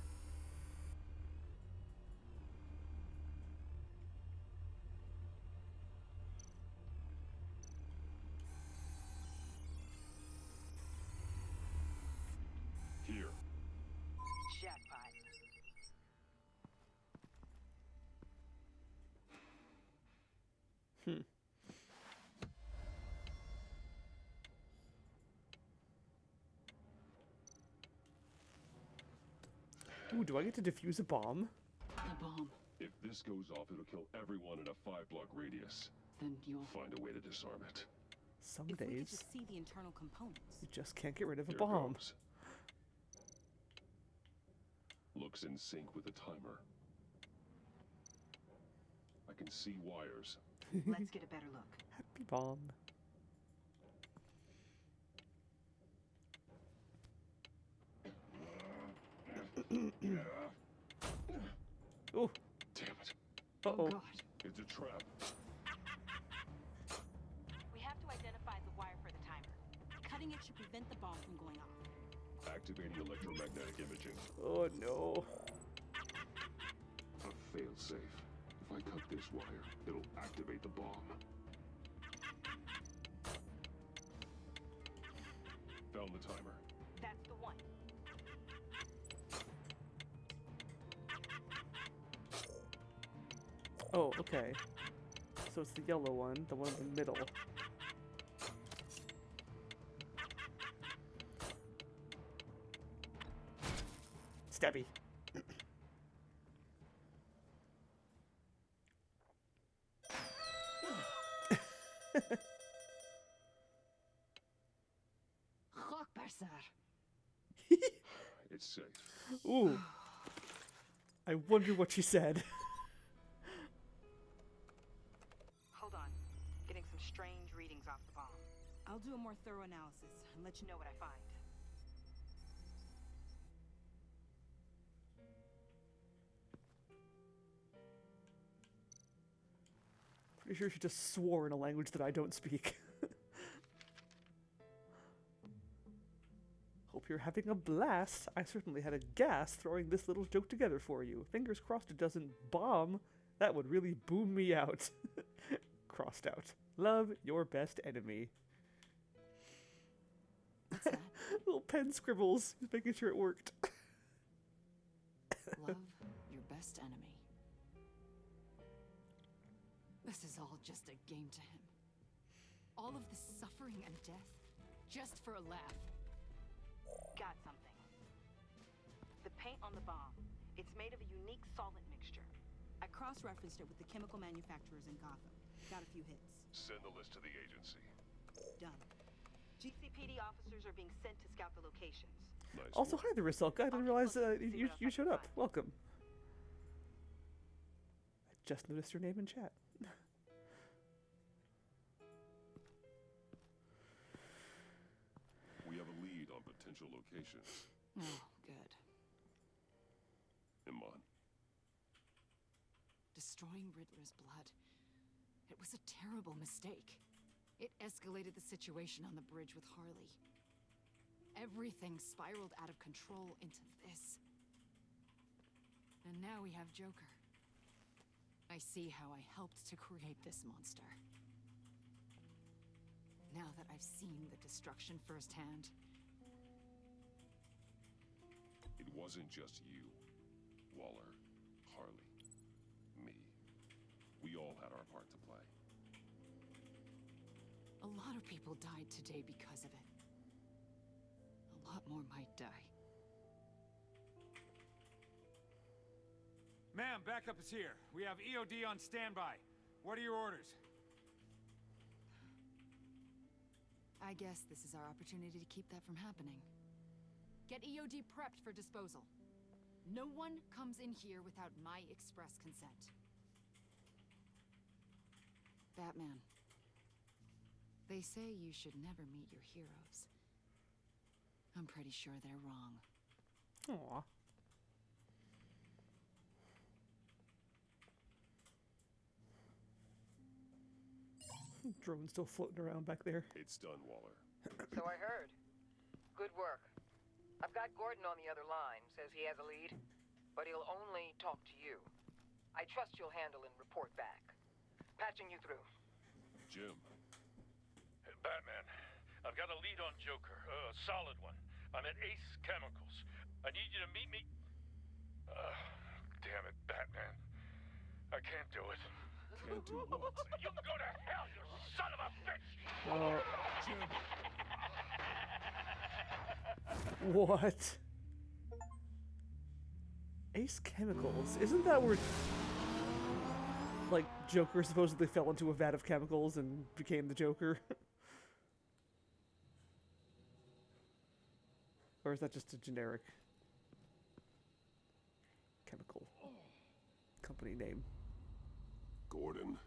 Here. Jackpot. Ooh, do I get to defuse a bomb? A bomb. If this goes off, it'll kill everyone in a 5-block radius. Then you'll Find a way to disarm it. Some If we could days, just see the internal components. you just can't get rid of a Here bomb. goes. Looks in sync with the timer. I can see wires. Let's get a better look. Happy bomb. Oh. Damn it. Uh-oh. Oh, God. It's a trap. We have to identify the wire for the timer. Cutting it should prevent the bomb from going off. Activating electromagnetic imaging. Oh, no. A failsafe. If I cut this wire, it'll activate the bomb. Found the timer. That's the one. Oh, okay. So it's the yellow one, the one in the middle. Stabby. It's safe. Ooh. I wonder what she said. Hold on. Getting some strange readings off the bomb. I'll do a more thorough analysis and let you know what I find. Pretty sure she just swore in a language that I don't speak. Hope you're having a blast. I certainly had a gas throwing this little joke together for you. Fingers crossed it doesn't bomb. That would really boom me out. Crossed out. Love, your best enemy. What's that? Little pen scribbles. Just making sure it worked. Love, your best enemy. This is all just a game to him. All of this suffering and death, just for a laugh. Got something. The paint on the bomb. It's made of a unique solvent mixture. I cross-referenced it with the chemical manufacturers in Gotham. Got a few hits. Send the list to the agency. Done. GCPD officers are being sent to scout the locations. Nice Also, work. hi there, Riselka. I didn't realize you showed up. Welcome. I just noticed your name in chat. We have a lead on potential locations. Oh, good. Iman. Destroying Riddler's blood. It was a terrible mistake. It escalated the situation on the bridge with Harley. Everything spiraled out of control into this. And now we have Joker. I see how I helped to create this monster. Now that I've seen the destruction firsthand. It wasn't just you, Waller, Harley, me. We all had our part to play. A lot of people died today because of it. A lot more might die. Ma'am, backup is here. We have EOD on standby. What are your orders? I guess this is our opportunity to keep that from happening. Get EOD prepped for disposal. No one comes in here without my express consent. Batman. They say you should never meet your heroes. I'm pretty sure they're wrong. Aww. Drone's still floating around back there. It's done, Waller. So I heard. Good work. I've got Gordon on the other line. Says he has a lead, but he'll only talk to you. I trust you'll handle and report back. Patching you through. Jim. Hey, Batman, I've got a lead on Joker, a solid one. I'm at Ace Chemicals. I need you to meet me. Damn it, Batman. I can't do it. Can't do what? You can go to hell, you son of a bitch! Jim. What? Ace Chemicals? Isn't that where, like, Joker supposedly fell into a vat of chemicals and became the Joker? Or is that just a generic chemical company name? Gordon.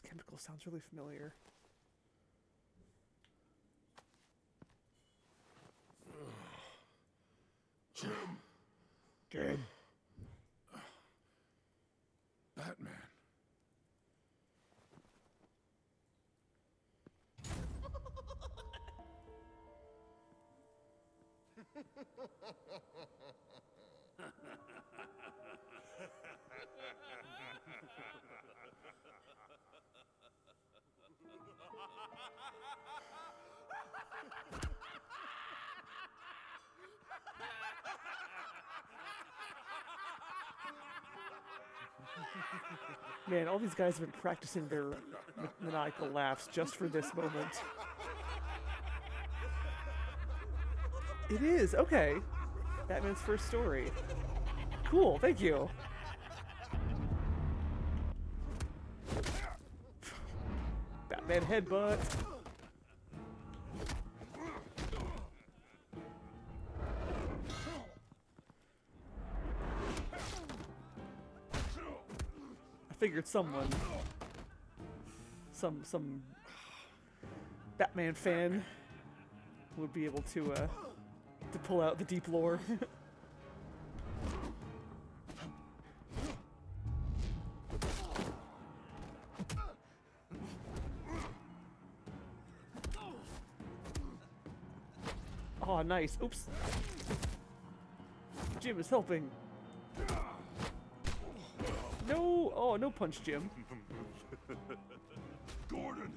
chemical sounds really familiar. Jim. Batman. Man, all these guys have been practicing their maniacal laughs just for this moment. It is, okay. Batman's first story. Cool, thank you. Batman headbutt. I figured someone, some Batman fan would be able to pull out the deep lore. Oh, nice. Oops. Jim is helping. No! Oh, no punch, Jim. Gordon!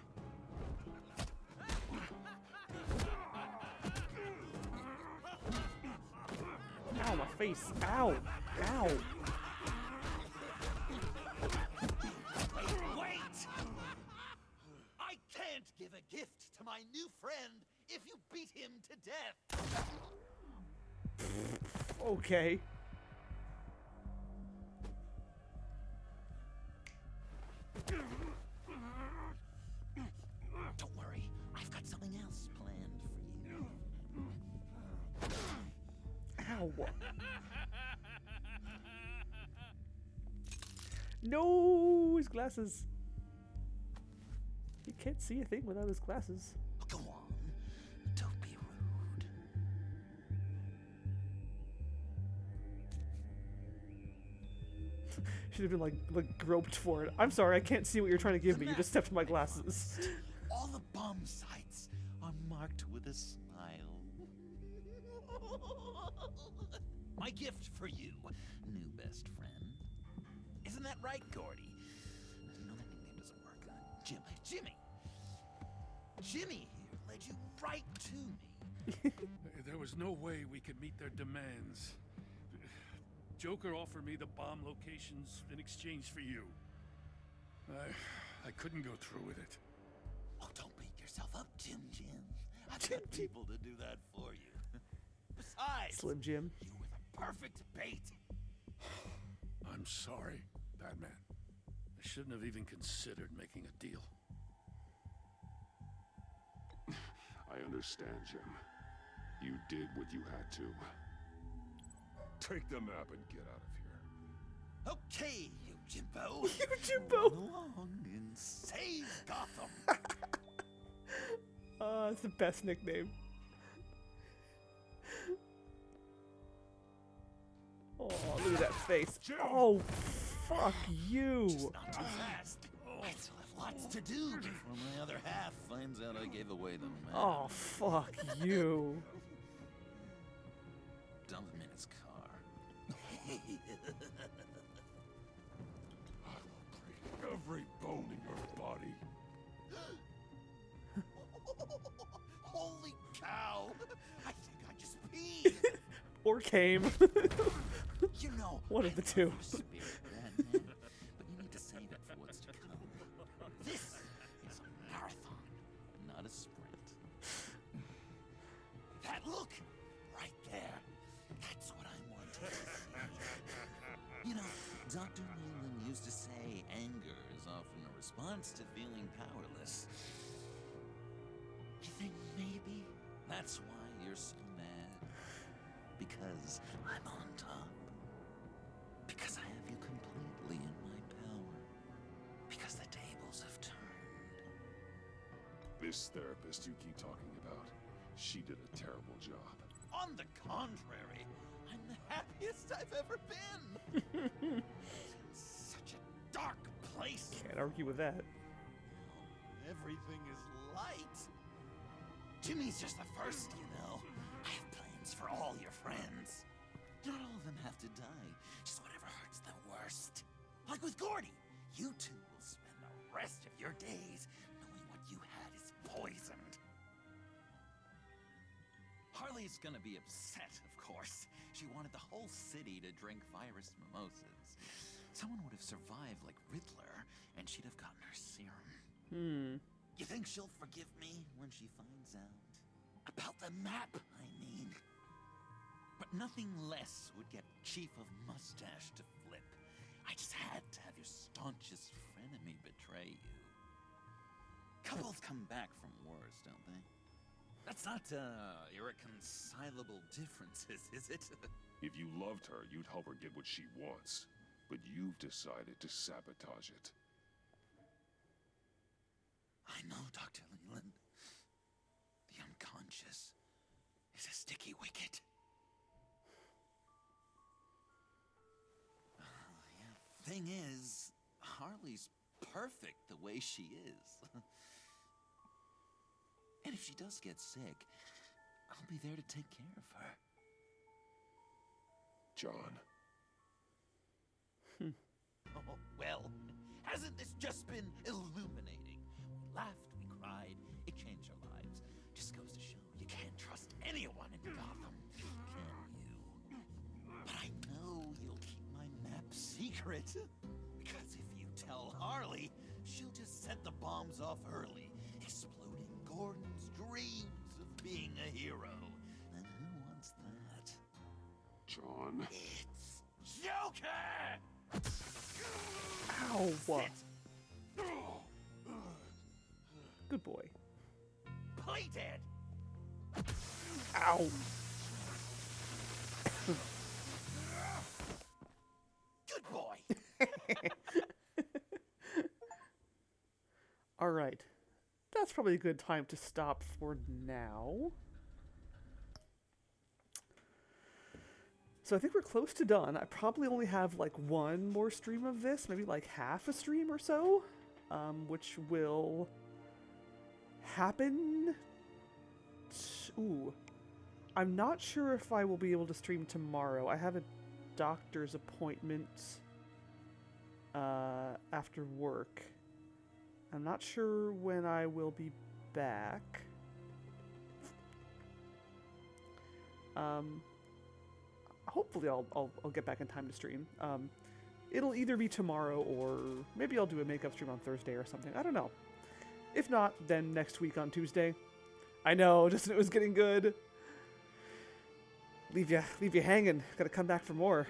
Ow, my face. Ow! Ow! Wait! I can't give a gift to my new friend if you beat him to death. Okay. Don't worry, I've got something else planned for you. Ow! No! His glasses. He can't see a thing without his glasses. Go on, don't be rude. Should have been like groped for it. I'm sorry, I can't see what you're trying to give me. You just stepped on my glasses. All the bomb sites are marked with a smile. My gift for you, new best friend. Isn't that right, Gordy? No, that nickname doesn't work. Jimmy. Jimmy here led you right to me. There was no way we could meet their demands. Joker offered me the bomb locations in exchange for you. I couldn't go through with it. Oh, don't beat yourself up, Jim. I've got people to do that for you. Besides, Slim Jim. you were the perfect bait. I'm sorry, Batman. I shouldn't have even considered making a deal. I understand, Jim. You did what you had to. Take the map and get out of here. Okay, you Jimbo. You Jimbo. Run along and save Gotham. It's the best nickname. Oh, look at that face. Oh, fuck you. Just not too fast. I still have lots to do before my other half finds out I gave away the map. Oh, fuck you. Dump him in his car. I will break every bone in your body. Holy cow! I think I just peed. Or came. You know, one of the two. Spirit, Batman, but you need to save it for what's to come. This is a marathon, not a sprint. That look right there. That's what I want to see. You know, Dr. Leland used to say anger is often a response to feeling powerless. You think maybe that's why you're so mad? Because I'm on top. Because I have you completely in my power. Because the tables have turned. This therapist you keep talking about, she did a terrible job. On the contrary, I'm the happiest I've ever been. Such a dark place. Can't argue with that. Everything is light. Jimmy's just the first, you know. I have plans for all your friends. Not all of them have to die, just whatever hurts the worst. Like with Gordy, you two will spend the rest of your days knowing what you had is poisoned. Harley's gonna be upset, of course. She wanted the whole city to drink virus mimosas. Someone would have survived like Riddler, and she'd have gotten her serum. You think she'll forgive me when she finds out? About the map, I mean. But nothing less would get Chief of Mustache to flip. I just had to have your staunchest frenemy betray you. Couples come back from wars, don't they? That's not, irreconcilable differences, is it? If you loved her, you'd help her get what she wants. But you've decided to sabotage it. I know, Dr. Leland. The unconscious is a sticky wicket. Thing is, Harley's perfect the way she is. And if she does get sick, I'll be there to take care of her. John. Oh, well, hasn't this just been illuminating? We laughed, we cried, it changed our lives. Just goes to show you can't trust anyone in Gotham, can you? But I know you'll keep my map secret. Because if you tell Harley, she'll just set the bombs off early, exploding Gordon's dreams of being a hero. And who wants that? John. It's Joker! Ow! Good boy. Play dead! Ow! Good boy! Alright. That's probably a good time to stop for now. So I think we're close to done. I probably only have like one more stream of this, maybe like half a stream or so, which will happen. Ooh, I'm not sure if I will be able to stream tomorrow. I have a doctor's appointment after work. I'm not sure when I will be back. Hopefully I'll get back in time to stream. It'll either be tomorrow or maybe I'll do a makeup stream on Thursday or something. I don't know. If not, then next week on Tuesday. I know, just it was getting good. Leave you hanging. Gotta come back for more.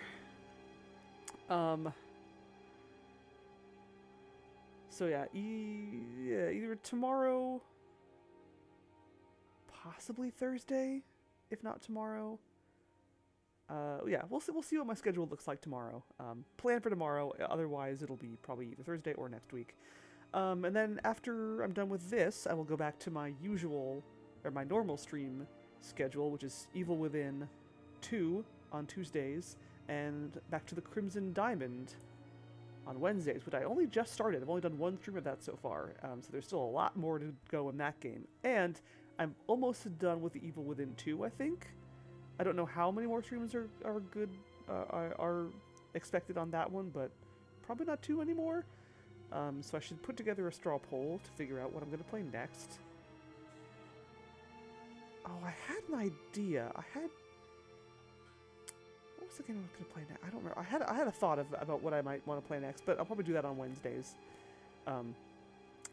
So yeah, either tomorrow, possibly Thursday, if not tomorrow. Yeah, we'll see what my schedule looks like tomorrow. Plan for tomorrow. Otherwise, it'll be probably either Thursday or next week. And then after I'm done with this, I will go back to my usual, or my normal stream schedule, which is Evil Within 2 on Tuesdays, and back to the Crimson Diamond on Wednesdays, which I only just started. I've only done one stream of that so far, so there's still a lot more to go in that game. And I'm almost done with the Evil Within 2, I think. I don't know how many more streams are good, are expected on that one, but probably not 2 anymore. So I should put together a straw poll to figure out what I'm going to play next. Oh, I had an idea. What was the game I was going to play next? I don't remember. I had a thought about what I might want to play next, but I'll probably do that on Wednesdays.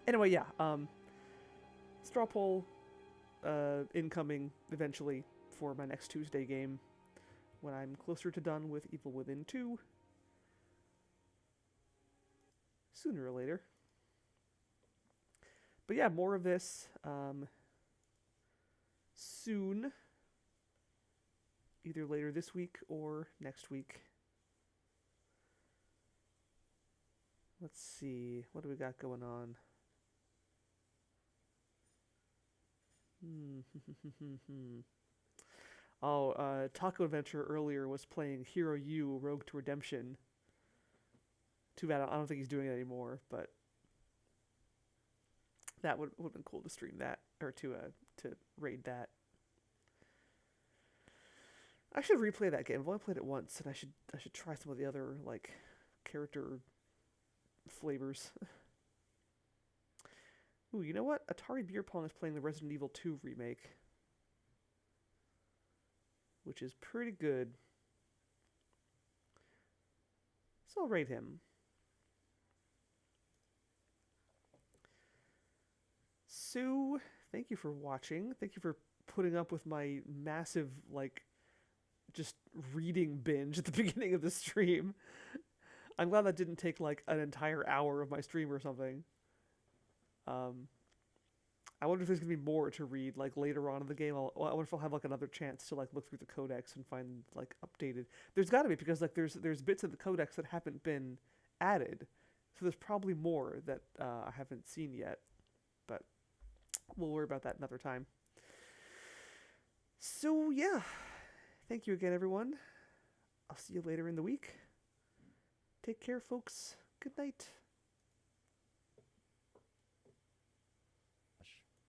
Anyway, yeah. Straw poll incoming eventually for my next Tuesday game when I'm closer to done with Evil Within 2. Sooner or later. But yeah, more of this soon. Either later this week or next week. Let's see. What do we got going on? Oh, Taco Adventure earlier was playing Hero U Rogue to Redemption. Too bad I don't think he's doing it anymore, but that would have been cool to stream that or to raid that. I should replay that game. I've only played it once, and I should try some of the other like character flavors. Ooh, you know what? Atari Beer Pong is playing the Resident Evil 2 remake, which is pretty good. So I'll rate him. So, thank you for watching. Thank you for putting up with my massive, like, just reading binge at the beginning of the stream. I'm glad that didn't take, like, an entire hour of my stream or something. I wonder if there's going to be more to read, like, later on in the game. I wonder if I'll have, like, another chance to, like, look through the codex and find, like, updated. There's got to be, because, like, there's bits of the codex that haven't been added. So there's probably more that I haven't seen yet. But we'll worry about that another time. So, yeah. Thank you again, everyone. I'll see you later in the week. Take care, folks. Good night.